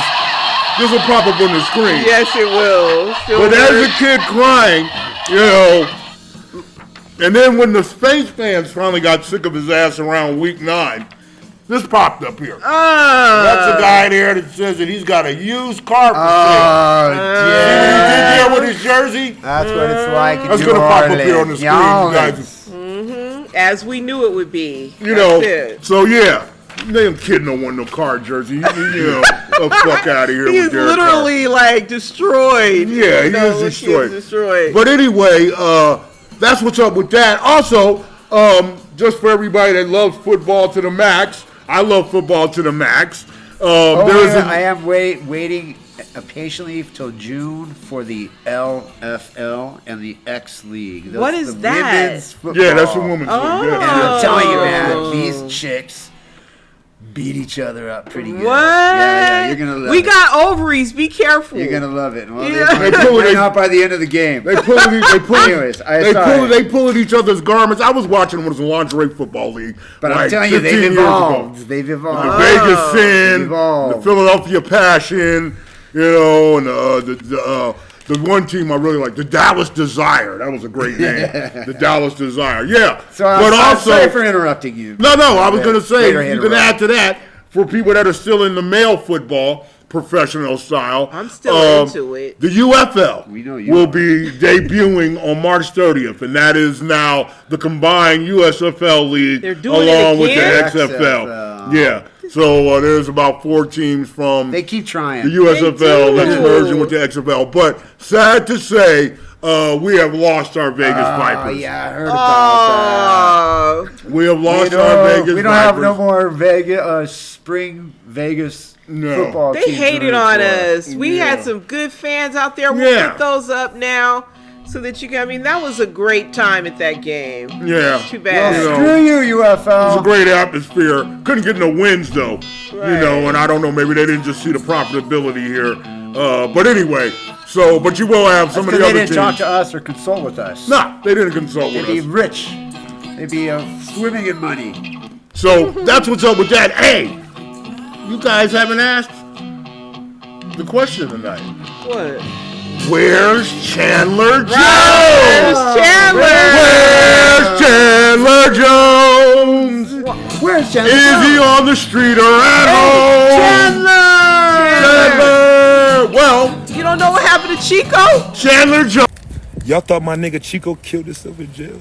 screen. Yes, it will. But there's a kid crying, you know. And then when the Space fans finally got sick of his ass around week 9, this popped up here. That's a guy there that says that he's got a used car for sale. See what he did there with his jersey? That's what it's like in That's New going to pop up Orleans. here on the screen, you guys. As we knew it would be. You know, so yeah. Damn kid don't want no Carr jersey. You know, the fuck out of here He's with Derek literally Carr. like destroyed. Yeah, he is destroyed. But anyway, that's what's up with that. Also, just for everybody that loves football to the max, I love football to the max. I am waiting patiently till June for the LFL and the X League. What is that? Women's football. Yeah, that's the women's league. And I'm telling you, man, these chicks beat each other up pretty good. What? Yeah, you're gonna love it. We got ovaries. Be careful. You're gonna love it. Well, Yeah. they pull it out by the end of the game. They pull it. Anyways, they pull at each other's garments. I was watching when it was a lingerie football league. But like I'm telling you, 15 they've years ago. evolved. They've evolved. The Vegas Sin, the Philadelphia Passion, you know, and the one team I really like, the Dallas Desire. That was a great name. The Dallas Desire. Yeah. So but I'm sorry for interrupting you. No, I was going to say, you can add to that, for people that are still in the male football, professional style. I'm still into it. The UFL will are. be debuting on March 30th, and that is now the combined USFL league along with the XFL. Yeah. So there's about 4 teams from They keep trying. the USFL that's merging with the XFL. But sad to say, we have lost our Vegas Vipers. Yeah, I heard about that. We have lost our Vegas Vipers. We don't have no more spring Vegas football They teams hated on us. We had some good fans out there. We'll get those up now so that you can. I mean, that was a great time at that game. Yeah. It's too bad. Well, screw you, UFL. It was a great atmosphere. Couldn't get no wins, though. You know, and I don't know, maybe they didn't just see the profitability here. But anyway, but you will have some of the other They teams. didn't talk to us or consult with us. Nah, they didn't consult with us. They'd be rich. They'd be swimming in money. So that's what's up with that. Hey, you guys haven't asked the question tonight. What? Where's Chandler Jones? Where's Chandler? Where's Chandler Jones? Where's Chandler Is Jones? he on the street or at home? Chandler! Well, you don't know what happened to Chico? Chandler Jones. Y'all thought my nigga Chico killed himself in jail?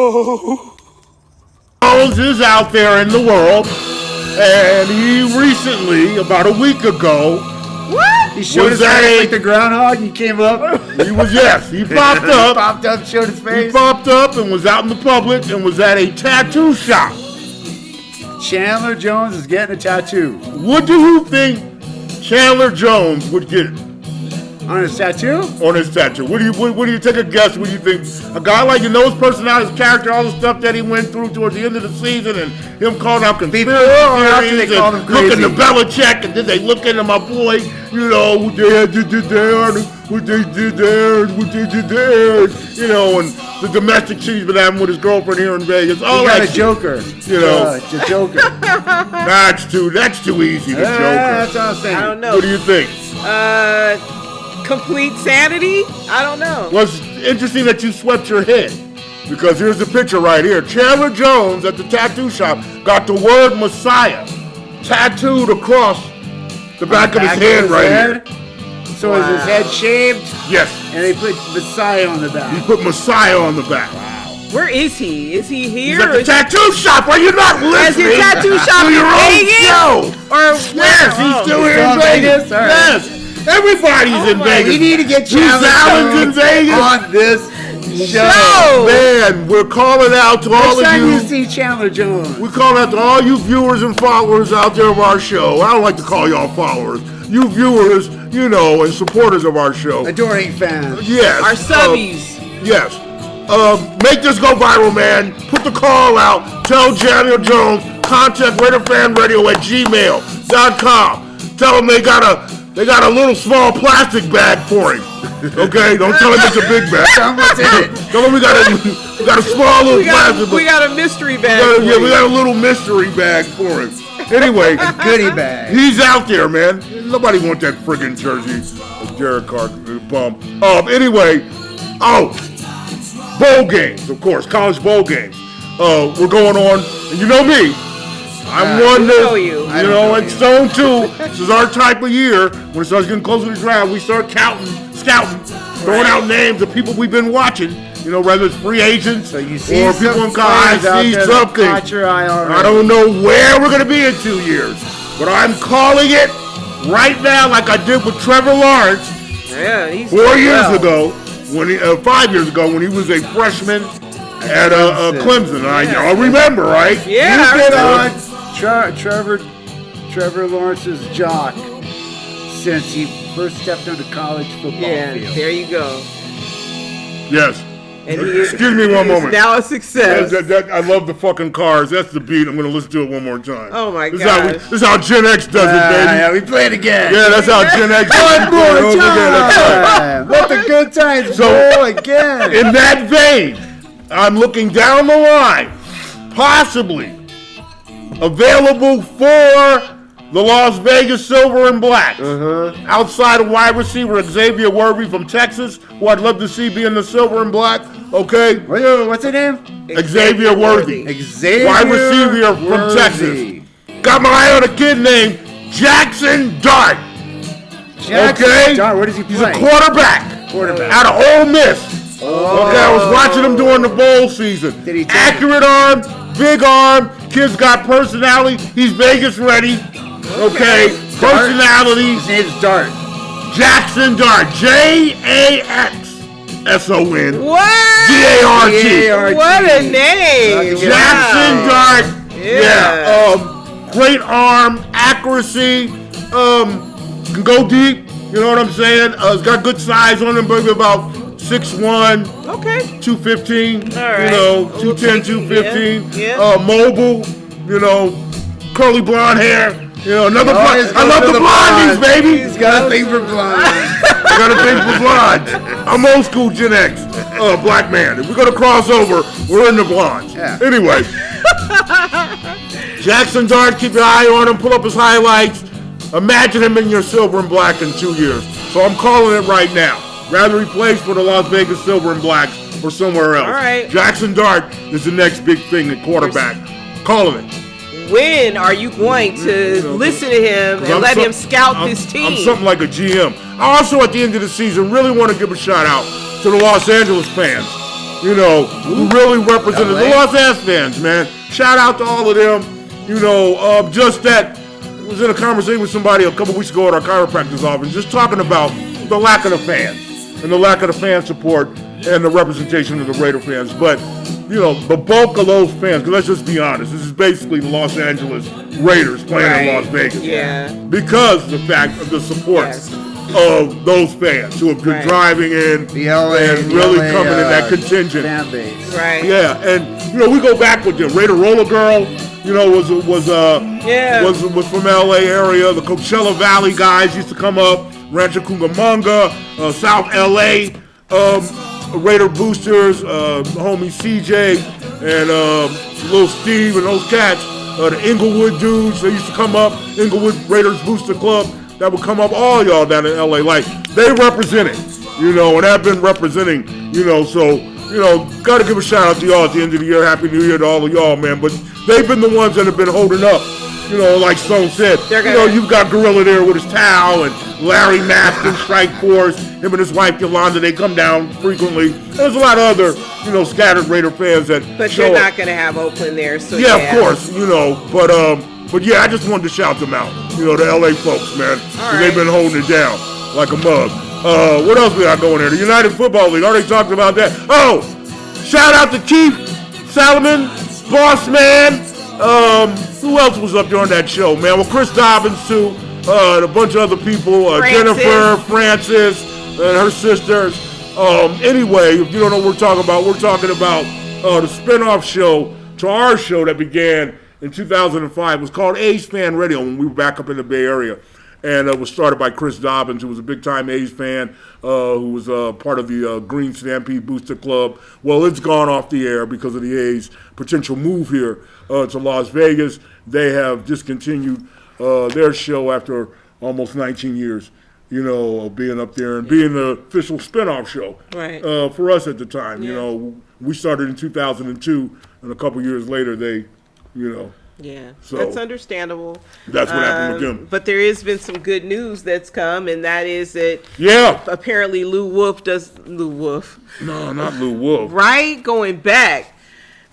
Oh. Jones is out there in the world, and he recently, about a week ago, He showed his face like the groundhog. He came up. He popped up. He popped up, showed his face. He popped up and was out in the public and was at a tattoo shop. Chandler Jones is getting a tattoo. What do you think Chandler Jones would get? On his tattoo? On his tattoo. What do you take a guess? What do you think? A guy like his personality, his character, all the stuff that he went through towards the end of the season, and him calling out conspiracy theories, and looking to Belichick, and then they look into my boy, what they did there, and what they did there, and what they did there, and the domestic shit he's been having with his girlfriend here in Vegas. All he got that a Joker. The Joker. That's too easy. The Joker. That's what I'm saying. I don't know. What do you think? Complete sanity? I don't know. Well, it's interesting that you swept your head, because here's the picture right here. Chandler Jones at the tattoo shop got the word Messiah tattooed across the back of his head right here. So is his head shaved? Yes. And they put Messiah on the back. He put Messiah on the back. Where is he? Is he here? He's at the tattoo shop. Are you not listening? Is his tattoo shop to your in own Vegas? show? Or Yes, he's still here in Vegas. All right. Yes. Everybody's in Vegas. We need to get Chandler Jones in Vegas on this show. Man, we're calling out to all of you. Next time you see Chandler Jones. We're calling out to all you viewers and followers out there of our show. I don't like to call y'all followers. You viewers, and supporters of our show. Adoring fans. Yes. Our subbies. Yes. Make this go viral, man. Put the call out. Tell Chandler Jones, contact RaiderFanRadio@gmail.com. Tell them they got a little small plastic bag for him. Okay? Don't tell him it's a big bag. Tell him what's in it. Tell him we got a small little plastic bag. We got a mystery bag. We got a little mystery bag for him. Anyway, goodie bag. He's out there, man. Nobody wants that friggin' jersey. Jared Carr bum. Anyway, bowl games, of course, college bowl games. We're going on, and you know me. I'm one that, and Stone too. This is our type of year. When it starts getting closer to the draft, we start scouting, throwing out names of people we've been watching. Whether it's free agents or people in college. I see something. I don't know where we're going to be in 2 years, but I'm calling it right now, like I did with Trevor Lawrence. Yeah, he's 4 years ago, 5 years ago, when he was a freshman at Clemson. I remember, right? Yeah. You've been on Trevor Lawrence's jock since he first stepped onto college football field. There you go. Yes. And excuse me one moment. Now a success. I love the fucking cars. That's the beat. I'm going to listen to it one more time. Oh, my God. This is how Gen X does it, baby. Yeah, we play it again. Yeah, that's how Gen X does it. One more time. Let the good times roll again. In that vein, I'm looking down the line, possibly available for the Las Vegas Silver and Black. Outside of wide receiver Xavier Worthy from Texas, who I'd love to see be in the Silver and Black. Okay. What's his name? Xavier Worthy. Xavier wide receiver from Texas. Got my eye on a kid named Jackson Dart. Dart, where does he play? He's a quarterback. Out of Ole Miss. Okay, I was watching him during the bowl season. Accurate arm, big arm. Kid's got personality. He's Vegas ready. Okay, personality. His name's Dart. Jackson Dart. JAXSON. What? DART. What a name. Jackson Dart. Yeah. Great arm, accuracy. Can go deep. You know what I'm saying? He's got good size on him, maybe about 6'1". Okay. 215. All right. 210, 215. Yeah. Mobile. Curly blonde hair. Another blonde. I love the blondies, baby. He's got a thing for blondes. I got a thing for blondes. I'm old school Gen X. Black man. If we're going to cross over, we're in the blondes. Yeah. Anyway. Jackson Dart, keep your eye on him. Pull up his highlights. Imagine him in your Silver and Black in 2 years. So I'm calling it right now. Rather he plays for the Las Vegas Silver and Blacks or somewhere else. All right. Jackson Dart is the next big thing at quarterback. Calling it. When are you going to listen to him and let him scout this team? I'm something like a GM. I also, at the end of the season, really want to give a shout out to the Los Angeles fans. you know, who really represented the Los Angeles fans, man. Shout out to all of them. You know, just that, I was in a conversation with somebody a couple weeks ago at our chiropractor's office, just talking about the lack of the fans and the lack of the fan support and the representation of the Raider fans. But, you know, the bulk of those fans, because let's just be honest, this is basically the Los Angeles Raiders playing in Las Vegas. Yeah. Because of the fact of the support of those fans who have been driving in and really coming in that contingent. Fan base. Right. Yeah, and, you know, we go back with the Raider Roller Girl. You know, was from LA area. The Coachella Valley guys used to come up. Rancho Cucamonga, South LA, Raider Boosters, homie CJ and Lil Steve and those cats. The Inglewood dudes, they used to come up. Inglewood Raiders Booster Club, that would come up. All y'all down in LA, like they represented, you know, and have been representing, you know. So, you know, got to give a shout out to y'all at the end of the year. Happy New Year to all of y'all, man. But they've been the ones that have been holding up. You know, like Stone said, you know, you've got Gorilla there with his towel and Larry Maston, Strike Force, him and his wife Yolanda, they come down frequently. There's a lot of other, you know, scattered Raider fans that But you're not going to have Oakland there, so yeah, of course, you know, but yeah, I just wanted to shout them out. You know, the LA folks, man. They've been holding it down like a mug. What else we got going there? The United Football League, already talked about that. Oh, shout out to Keith Salomon, Boss Man. Who else was up during that show, man? Well, Chris Dobbins, too. And a bunch of other people. Jennifer, Francis, and her sisters. Anyway, if you don't know what we're talking about the spinoff show to our show that began in 2005. It was called A's Fan Radio when we were back up in the Bay Area. And it was started by Chris Dobbins, who was a big-time A's fan, who was part of the Green Stampede Booster Club. Well, it's gone off the air because of the A's potential move here to Las Vegas. They have discontinued their show after almost 19 years, you know, of being up there and being the official spinoff show for us at the time. You know, we started in 2002, and a couple years later, they, you know. Yeah, so that's understandable. That's what happened with them. But there has been some good news that's come, and that is that apparently Lou Wolf. No, not Lou Wolf. Right? Going back,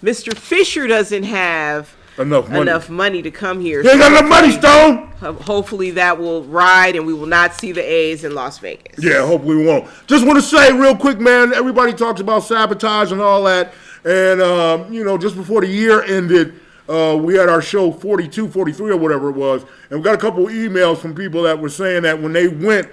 Mr. Fisher doesn't have enough money to come here. He ain't got enough money, Stone. Hopefully that will ride, and we will not see the A's in Las Vegas. Yeah, hopefully we won't. Just want to say real quick, man, everybody talks about sabotage and all that. And, you know, just before the year ended, we had our show 42, 43 or whatever it was, and we got a couple of emails from people that were saying that when they went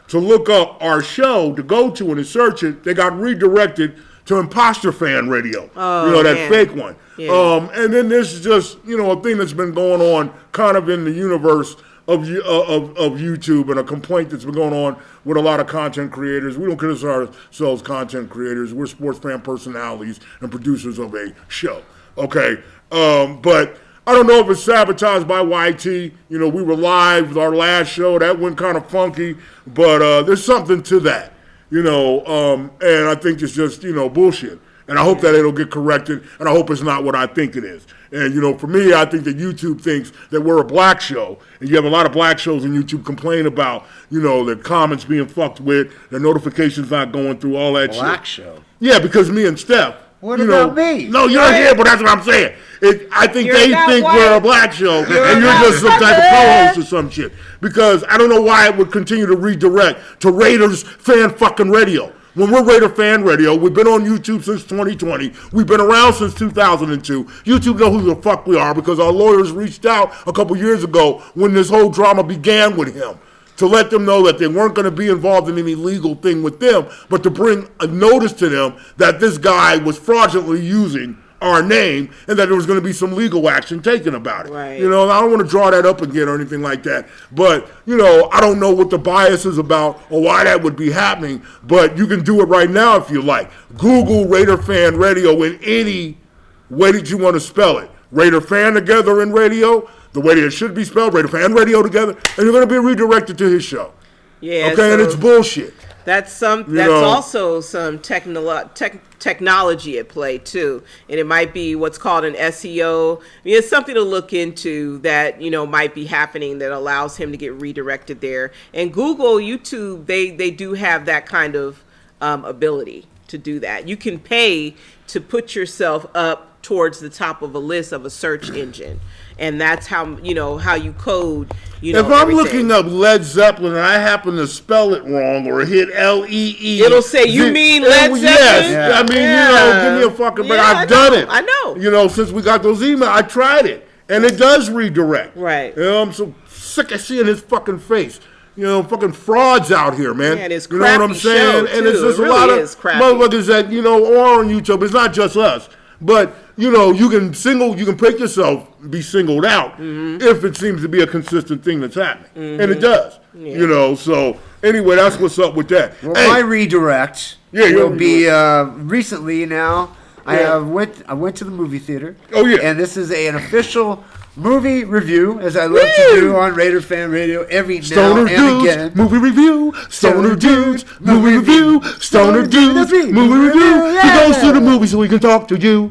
to look up our show to go to and to search it, they got redirected to Imposter Fan Radio. Oh, you know, that fake one. Yeah. And then this is just, you know, a thing that's been going on kind of in the universe of YouTube, and a complaint that's been going on with a lot of content creators. We don't consider ourselves content creators. We're sports fan personalities and producers of a show. Okay. But I don't know if it's sabotaged by YT. You know, we were live with our last show. That went kind of funky, but there's something to that, you know, and I think it's just, you know, bullshit. And I hope that it'll get corrected, and I hope it's not what I think it is. And, you know, for me, I think that YouTube thinks that we're a black show, and you have a lot of black shows on YouTube complain about, you know, the comments being fucked with, the notifications not going through, all that shit. Black show? Yeah, because me and Steph. What about me? No, you're here, but that's what I'm saying. I think they think we're a black show, and you're just some type of co-host or some shit. Because I don't know why it would continue to redirect to Raiders Fan fucking Radio. When we're Raider Fan Radio, we've been on YouTube since 2020. We've been around since 2002. YouTube know who the fuck we are because our lawyers reached out a couple years ago when this whole drama began with him, to let them know that they weren't going to be involved in any legal thing with them, but to bring a notice to them that this guy was fraudulently using our name and that there was going to be some legal action taken about it. Right. You know, I don't want to draw that up again or anything like that, but, you know, I don't know what the bias is about or why that would be happening, but you can do it right now if you like. Google Raider Fan Radio in any way that you want to spell it. Raider Fan together in radio, the way that it should be spelled, Raider Fan Radio together, and you're going to be redirected to his show. Yeah. Okay, so and it's bullshit. That's also some technology at play too, and it might be what's called an SEO. I mean, it's something to look into that, you know, might be happening that allows him to get redirected there. And Google, YouTube, they do have that kind of ability to do that. You can pay to put yourself up towards the top of a list of a search engine. And that's how, how you code, if I'm everything. looking up Led Zeppelin and I happen to spell it wrong or hit L-E-E. It'll say, you mean Led Zeppelin? Yes. Yeah. I mean, give me a fucking break. I've done it. I know. Since we got those emails, I tried it. And it does redirect. Right. I'm so sick of seeing his fucking face. Fucking frauds out here, man. Yeah, and it's you know what I'm saying? And it's just a lot of motherfuckers that, are on YouTube. It's not just us. But, you can break yourself, be singled out if it seems to be a consistent thing that's happening. And it does. Yeah. So anyway, that's what's up with that. Well, my redirect will be recently now. Yeah. I went to the movie theater. Oh, yeah. And this is an official movie review, as I love to do on Raider Fan Radio every now and again. Movie review. Stoner Dudes, movie review. Stoner Dudes, movie review. He goes to the movie so he can talk to you.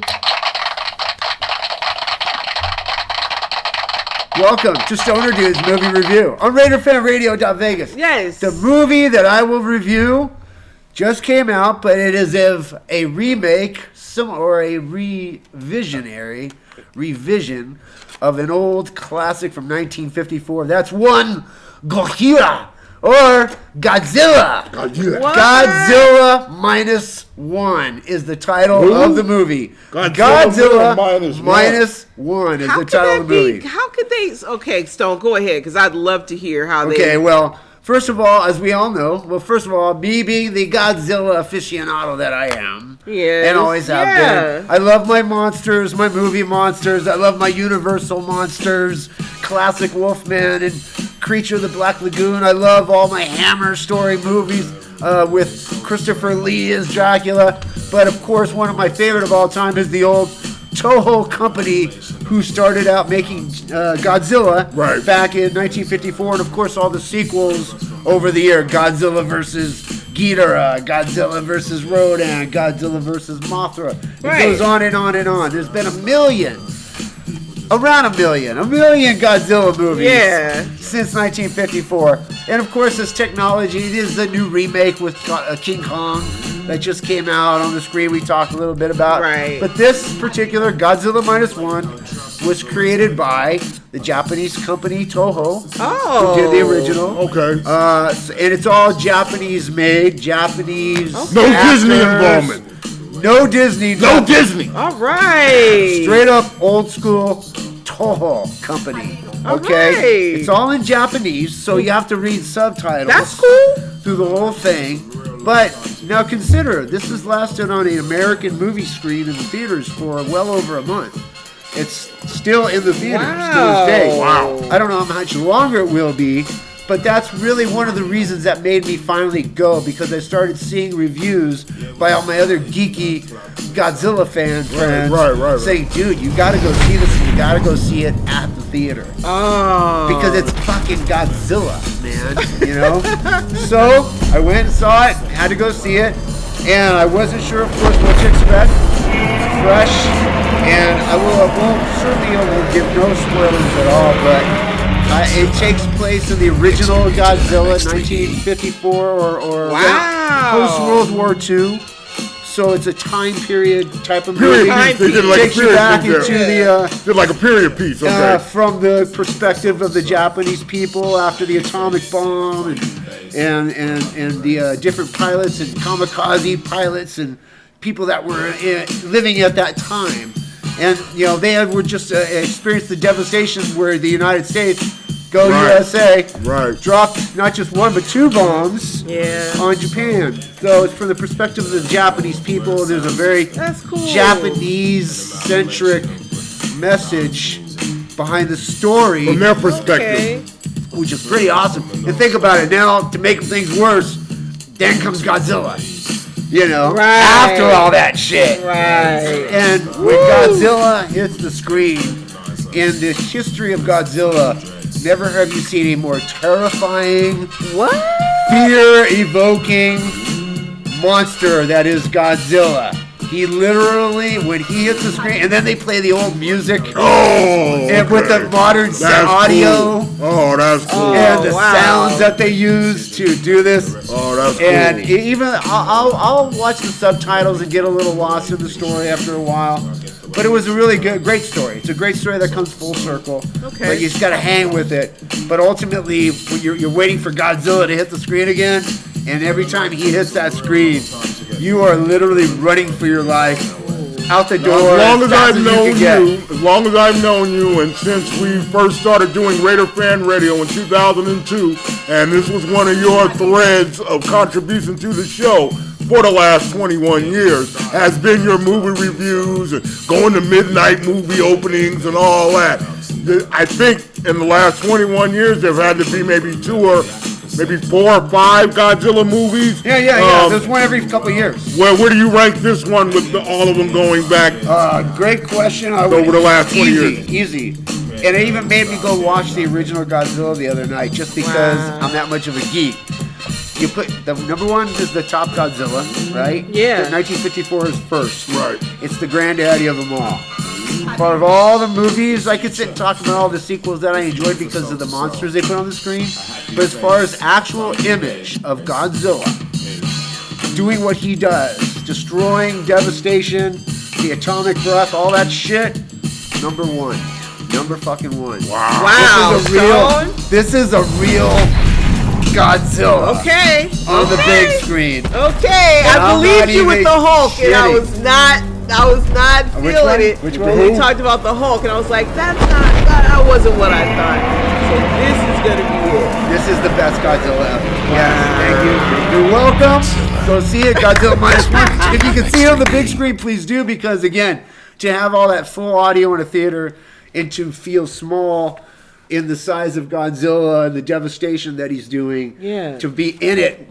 Welcome to Stoner Dudes Movie Review on RaiderFanRadio.Vegas. Yes. The movie that I will review just came out, but it is a remake or a revision of an old classic from 1954. That's one Godzilla or Godzilla. Godzilla -1 is the title of the movie. Godzilla -1 is the title of the movie. How could they? Okay, Stone, go ahead, because I'd love to hear how they. Okay, well, first of all, as we all know, me being the Godzilla aficionado that I am, and always have been, I love my monsters, my movie monsters. I love my Universal monsters, classic Wolfman and Creature of the Black Lagoon. I love all my Hammer story movies with Christopher Lee as Dracula. But of course, one of my favorite of all time is the old Toho company who started out making Godzilla back in 1954, and of course all the sequels over the year: Godzilla versus Ghidorah, Godzilla versus Rodan, Godzilla versus Mothra. It goes on and on and on. There's been around a million Godzilla movies since 1954. And of course, this technology, it is the new remake with King Kong that just came out on the screen we talked a little bit about. But this particular Godzilla -1 was created by the Japanese company Toho, who did the original. Okay. And it's all Japanese made, Japanese No Disney involvement. No Disney. No Disney. All right. Straight up old school Toho company. Okay. It's all in Japanese, so you have to read subtitles. That's cool. Through the whole thing. But now consider, this has lasted on an American movie screen in the theaters for well over a month. It's still in the theaters to this day. Wow. I don't know how much longer it will be, but that's really one of the reasons that made me finally go, because I started seeing reviews by all my other geeky Godzilla friends saying, dude, you gotta go see this, and you gotta go see it at the theater. Oh. Because it's fucking Godzilla, man, So I went and saw it, had to go see it, and I wasn't sure, of course, what to expect. Fresh, and I will give no spoilers at all, but it takes place in the original Godzilla, 1954 or post-World War II. So it's a time period type of movie. They did like takes you back into the did like a period piece, okay. From the perspective of the Japanese people after the atomic bomb and the different pilots and kamikaze pilots and people that were living at that time. And, they were just experienced the devastation where the United States, USA, dropped not just one but 2 bombs on Japan. So it's from the perspective of the Japanese people. There's a very Japanese-centric message behind the story. From their perspective. Which is pretty awesome. And think about it now, to make things worse, then comes Godzilla. After all that shit. And when Godzilla hits the screen, in the history of Godzilla, never have you seen a more terrifying, fear-evoking monster that is Godzilla. He literally, when he hits the screen, and then they play the old music. And with the modern audio. Cool. Oh, that's cool. And the sounds that they use to do this. Oh, that's cool. And even I'll watch the subtitles and get a little lost in the story after a while. But it was a really great story. It's a great story that comes full circle. Okay. But you just got to hang with it. But ultimately, when you're waiting for Godzilla to hit the screen again, and every time he hits that screen, you are literally running for your life out the door. As long as I've known you, and since we first started doing Raider Fan Radio in 2002, and this was one of your threads of contribution to the show for the last 21 years, has been your movie reviews and going to midnight movie openings and all that. I think in the last 21 years, there had to be maybe 2 or maybe 4 or 5 Godzilla movies. Yeah. There's one every couple of years. Where do you rank this one with all of them going back? Great question. Over the last 20 years. Easy. And it even made me go watch the original Godzilla the other night just because I'm that much of a geek. You put the number one is the top Godzilla, right? Yeah. 1954 is first. Right. It's the granddaddy of them all. Part of all the movies, I could sit and talk about all the sequels that I enjoyed because of the monsters they put on the screen. But as far as actual image of Godzilla doing what he does, destroying, devastation, the atomic breath, all that shit, number one. Number fucking one. Wow. This is a real Godzilla. Okay. On the big screen. Okay. And I believed you with the Hulk, and I was not feeling it. Which when one? you talked about the Hulk, and I was like, that wasn't what I thought. So this is gonna be it. This is the best Godzilla ever. Yes, thank you. You're welcome. Go see it, Godzilla -1. If you can see it on the big screen, please do, because again, to have all that full audio in a theater and to feel small in the size of Godzilla and the devastation that he's doing, to be in it,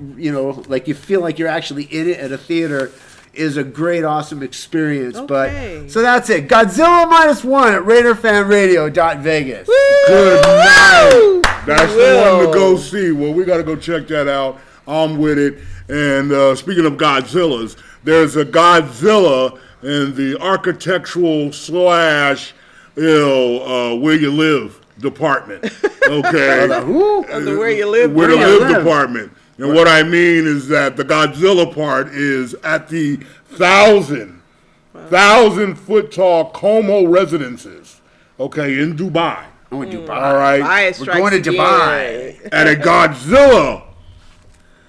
like you feel like you're actually in it at a theater, is a great, awesome experience. Okay. But so that's it. Godzilla -1 at RaiderFanRadio.Vegas. Good night. That's the one to go see. Well, we got to go check that out. I'm with it. And speaking of Godzillas, there's a Godzilla in the architectural / where you live department. Okay. The where you live department. And what I mean is that the Godzilla part is at the 1,000 foot tall Como residences, okay, in Dubai. Oh, in Dubai. All right. We're going to Dubai. At a Godzilla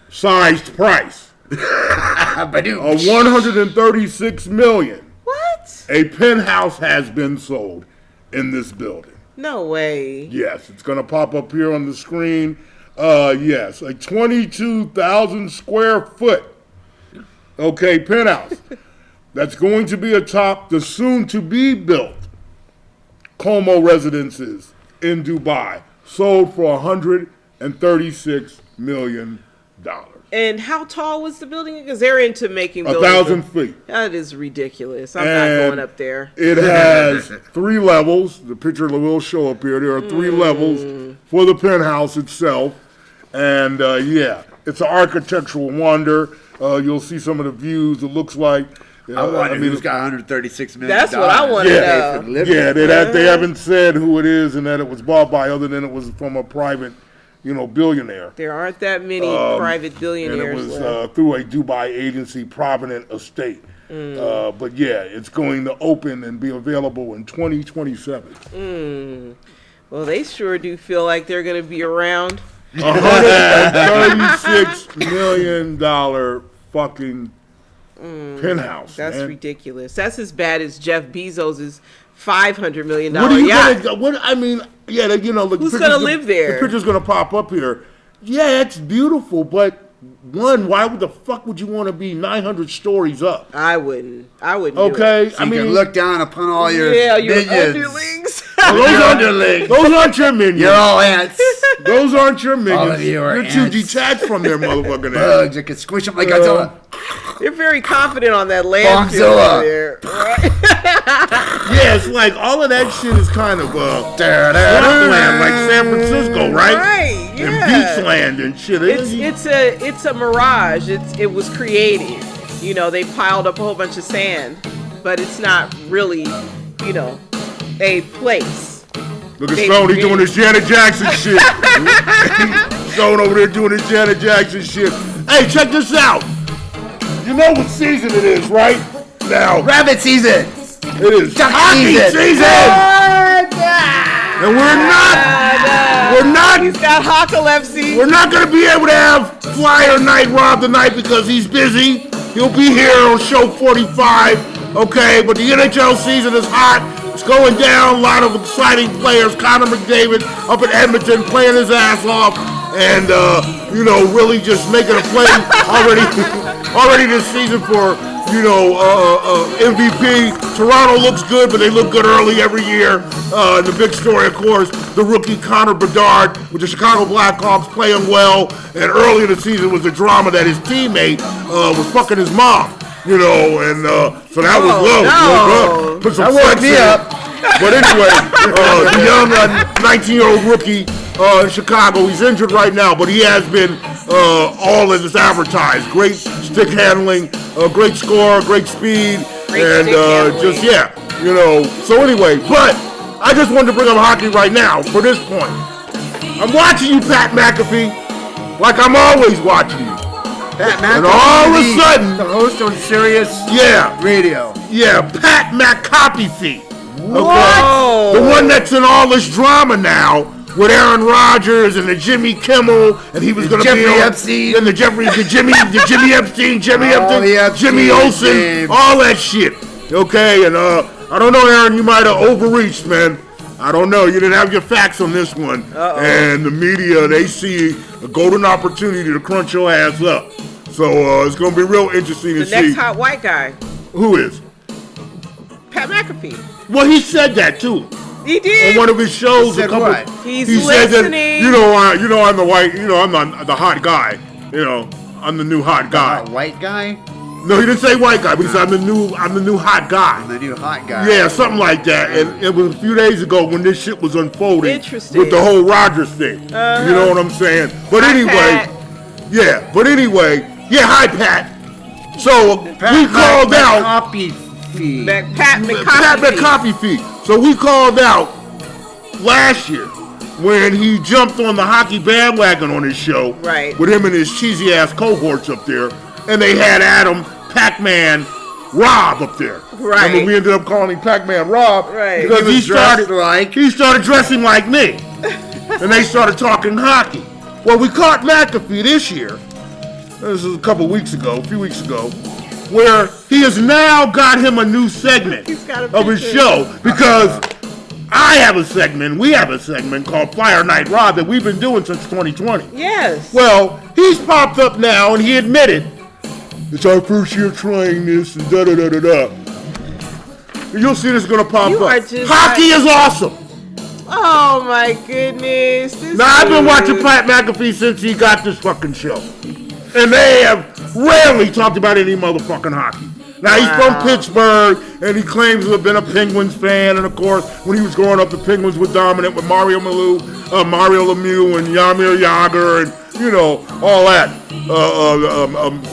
sized price of $136 million. What? A penthouse has been sold in this building. No way. Yes, it's going to pop up here on the screen. Yes, a 22,000 square foot, okay, penthouse that's going to be atop the soon-to-be-built Como residences in Dubai, sold for $136 million. And how tall was the building? Because they're into making buildings. 1,000 feet. That is ridiculous. I'm not going up there. It has 3 levels. The picture will show up here. There are 3 levels for the penthouse itself. And, it's an architectural wonder. You'll see some of the views. It looks like. I wonder who's got $136 million. That's what I want to know. Yeah, they haven't said who it is and that it was bought by, other than it was from a private, billionaire. There aren't that many private billionaires. And it was through a Dubai agency, Provident Estate. But it's going to open and be available in 2027. Well, they sure do feel like they're going to be around. $136 million fucking penthouse. That's ridiculous. That's as bad as Jeff Bezos' $500 million yacht. Who's going to live there? The picture's going to pop up here. Yeah, it's beautiful, but why the fuck would you want to be 900 stories up? I wouldn't. Okay, so you can look down upon all your underlings. Those aren't your minions. You're all ants. Those aren't your minions. All of you are You're ants. too detached from their motherfucking bugs. You can squish them like Godzilla. They're very confident on that landfill over there. Right? Yeah, it's like all of that shit is kind of swampland, like San Francisco, right? Right. Yeah. And beachland and shit. It's a mirage. It was created. You know, they piled up a whole bunch of sand, but it's not really, you know, a place. Look at Stone, he's doing his Janet Jackson shit. Stone over there doing his Janet Jackson shit. Hey, check this out. You know what season it is, right? Now. Rabbit season. It is hockey season. And we're not. He's got hockey. We're not going to be able to have Flyer Night Rob tonight because he's busy. He'll be here on show 45. Okay, but the NHL season is hot. It's going down. A lot of exciting players. Connor McDavid up in Edmonton playing his ass off. And, you know, really just making a play already this season for, you know, MVP. Toronto looks good, but they look good early every year. The big story, of course, the rookie Connor Bedard with the Chicago Blackhawks playing well. And early in the season was the drama that his teammate was fucking his mom. You know, and so that was low. No. Put some That woke flex me in. up. But anyway, the young 19-year-old rookie in Chicago, he's injured right now, but he has been all as it's advertised. Great stick handling, great score, great speed, and just, yeah, you know. So anyway, but I just wanted to bring up hockey right now for this point. I'm watching you, Pat McAfee, like I'm always watching you. Pat McAfee, and all of a sudden, the host on Sirius Radio. Yeah, Pat McAfee. What? The one that's in all this drama now with Aaron Rodgers and the Jimmy Kimmel, and he was going to be on Epstein. And the Jimmy Epstein, Jimmy Olsen, names. all that shit. Okay, and I don't know, Aaron, you might have overreached, man. I don't know. You didn't have your facts on this one. And the media, they see a golden opportunity to crunch your ass up. So it's going to be real interesting to see. The next hot white guy. Who is? Pat McAfee. Well, he said that too. He did. On one of his shows, He said what? He's he said listening. that, you know, I'm the white, you know, I'm the hot guy. You know, I'm the new hot guy. White guy? No, he didn't say white guy, but he said I'm the new hot guy. The new hot guy. Yeah, something like that. And it was a few days ago when this shit was unfolding. Interesting. With the whole Rodgers thing. You know what I'm saying? But Pat. Hi, Pat. So we called out. Pat McAfee. So we called out last year when he jumped on the hockey bandwagon on his show. Right. With him and his cheesy ass cohorts up there. And they had Adam Pac-Man Rob up there. Right. Remember, we ended up calling him Pac-Man Rob. Right. Because he started dressing like me. And they started talking hockey. Well, we caught McAfee this year. This is a few weeks ago, where he has now got him a new segment of his show because we have a segment called Fire Night Rob that we've been doing since 2020. Yes. Well, he's popped up now and he admitted it's our first year trying this and da-da-da-da-da. You'll see this is going to pop up. Hockey is awesome. Oh my goodness. I've been watching Pat McAfee since he got this fucking show. And they have rarely talked about any motherfucking hockey. Now, he's from Pittsburgh, and he claims to have been a Penguins fan. And, of course, when he was growing up, the Penguins were dominant with Mario Lemieux, and Jaromir Jagr, and, you know, all that.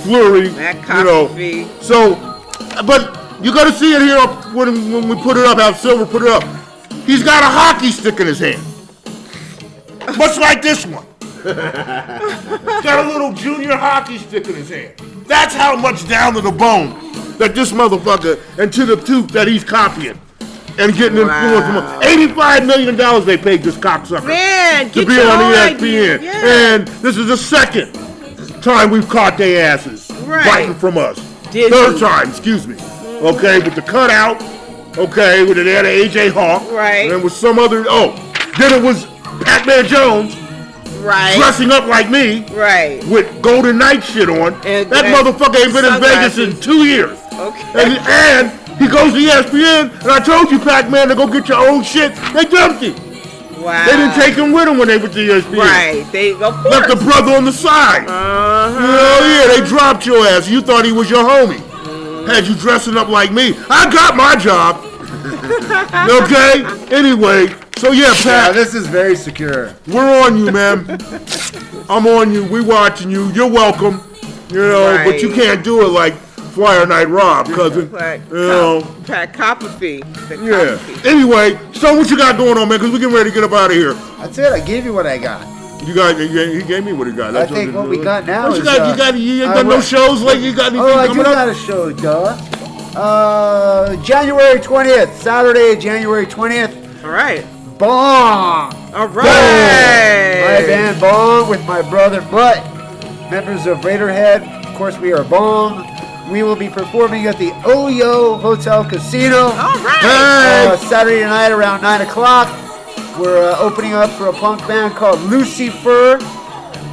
Fleury, you know. So, but you got to see it here when we put it up, have Silver put it up. He's got a hockey stick in his hand. Much like this one. Got a little junior hockey stick in his hand. That's how much down to the bone that this motherfucker and to the tooth that he's copying and getting influence from. $85 million they paid this cocksucker to be on ESPN. Yeah. And this is the second time we've caught their asses biting from us. Third time, excuse me. Okay, with the cutout. Okay, with it had AJ Hawk. Right. And with some other. Then it was Pac-Man Jones. Right. Dressing up like me. Right. With Golden Knight shit on. That motherfucker ain't been in Vegas in 2 years. Okay. And he goes to ESPN, and I told you, Pac-Man, to go get your own shit. They dumped him. Wow. They didn't take him with them when they went to ESPN. Right. They, of course. Left the brother on the side. Hell yeah, they dropped your ass. You thought he was your homie. Had you dressing up like me. I got my job. Okay? Anyway, so yeah, Pat. This is very secure. We're on you, man. I'm on you. We watching you. You're welcome. You know, but you can't do it like Flyer Night Rob, cousin. Pat Copperfield. Yeah. Anyway, so what you got going on, man? Because we're getting ready to get up out of here. That's it. I gave you what I got. He gave me what he got. I think what we got now is... You ain't got no shows like you got anything coming up? I do got a show, duh. January 20th, Saturday, January 20th. All right. Bong. All right. My band Bong with my brother Mutt, members of Raiderhead. Of course, we are Bong. We will be performing at the Oyo Hotel Casino. All right. Saturday night around 9 o'clock. We're opening up for a punk band called Lucifer.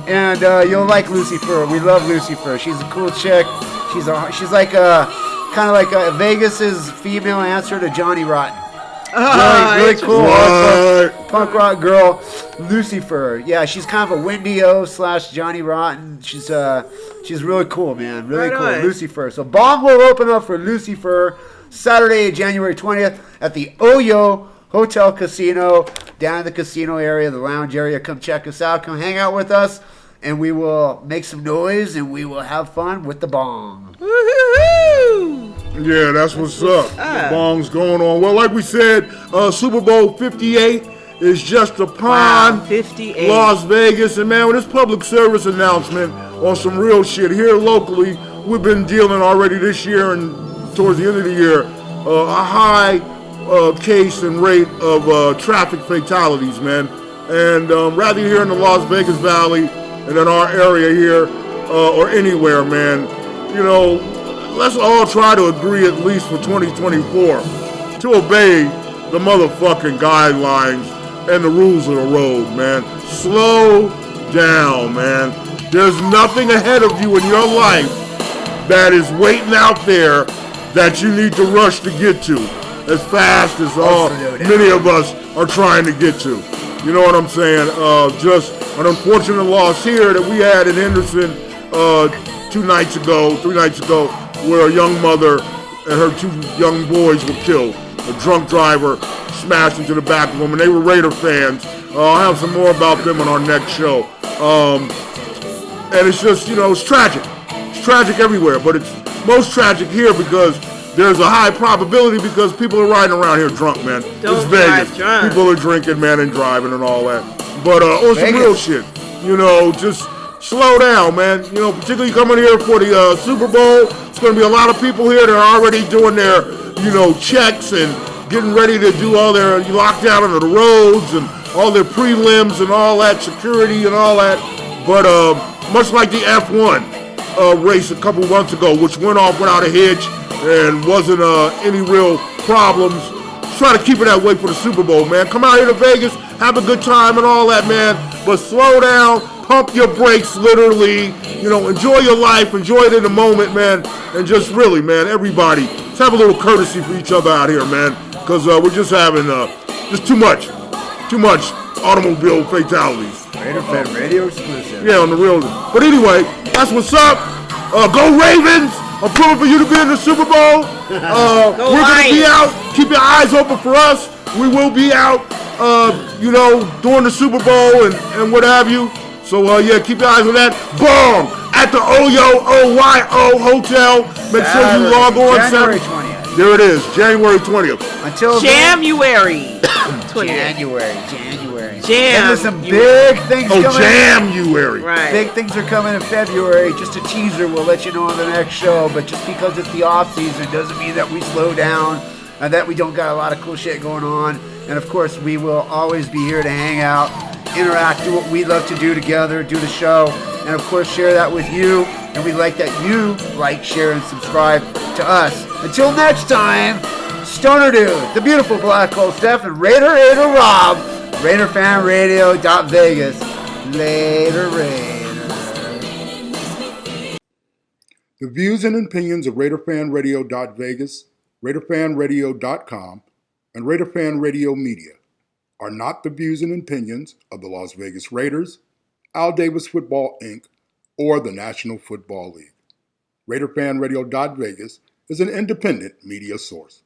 And you'll like Lucifer. We love Lucifer. She's a cool chick. She's like kind of like Vegas's female answer to Johnny Rotten. Really cool punk rock girl, Lucifer. Yeah, she's kind of a Wendy-O / Johnny Rotten. She's really cool, man. Really cool. Lucifer. So Bomb will open up for Lucifer Saturday, January 20th at the Oyo Hotel Casino down in the casino area, the lounge area. Come check us out. Come hang out with us, and we will make some noise and we will have fun with the Bong. Woo-hoo-hoo! Yeah, that's what's up. The Bong's going on. Well, like we said, Super Bowl 58 is just upon 58. Las Vegas. And man, with this public service announcement on some real shit here locally, we've been dealing already this year and towards the end of the year, a high case and rate of traffic fatalities, man. And rather here in the Las Vegas Valley and in our area here or anywhere, man, you know, let's all try to agree at least for 2024 to obey the motherfucking guidelines and the rules of the road, man. Slow down, man. There's nothing ahead of you in your life that is waiting out there that you need to rush to get to as fast as many of us are trying to get to. You know what I'm saying? Just an unfortunate loss here that we had in Henderson 3 nights ago, where a young mother and her 2 young boys were killed. A drunk driver smashed into the back of them, and they were Raider fans. I'll have some more about them on our next show. And it's just, you know, it's tragic. It's tragic everywhere, but it's most tragic here because there's a high probability because people are riding around here drunk, man. It's Vegas. Drunk. People are drinking, man, and driving and all that. But on some real shit, you know, just slow down, man. You know, particularly coming here for the Super Bowl. It's going to be a lot of people here that are already doing their, you know, checks and getting ready to do all their lockdown of the roads and all their prelims and all that, security and all that. But much like the F1 race a couple months ago, which went off without a hitch and wasn't any real problems, try to keep it that way for the Super Bowl, man. Come out here to Vegas, have a good time and all that, man. But slow down. Pump your brakes, literally. You know, enjoy your life. Enjoy it in the moment, man. And just really, man, everybody, let's have a little courtesy for each other out here, man. Because we're just having just too much automobile fatalities. RaiderFan Radio exclusive. Yeah, on the real. But anyway, that's what's up. Go Ravens. I'm pulling for you to be in the Super Bowl. We're going to be out. Keep your eyes open for us. We will be out, you know, during the Super Bowl and what have you. So, yeah, keep your eyes on that. Boom! At the Oyo Hotel. Make sure you log on. January 20th. There it is, January 20th. Until January 20th. January. Jam. And there's some big things coming. January. Right. Big things are coming in February. Just a teaser. We'll let you know on the next show. But just because it's the off season doesn't mean that we slow down and that we don't got a lot of cool shit going on. And, of course, we will always be here to hang out, interact, do what we love to do together, do the show, and of course share that with you. And we like that you like, share, and subscribe to us. Until next time, StonerDude, the beautiful Black Hole Stef, and Raider Rob, RaiderFanRadio.Vegas. Later, Raider. The views and opinions of RaiderFanRadio.Vegas, RaiderFanRadio.com, and RaiderFan Radio Media are not the views and opinions of the Las Vegas Raiders, Al Davis Football, Inc., or the National Football League. RaiderFanRadio.Vegas is an independent media source.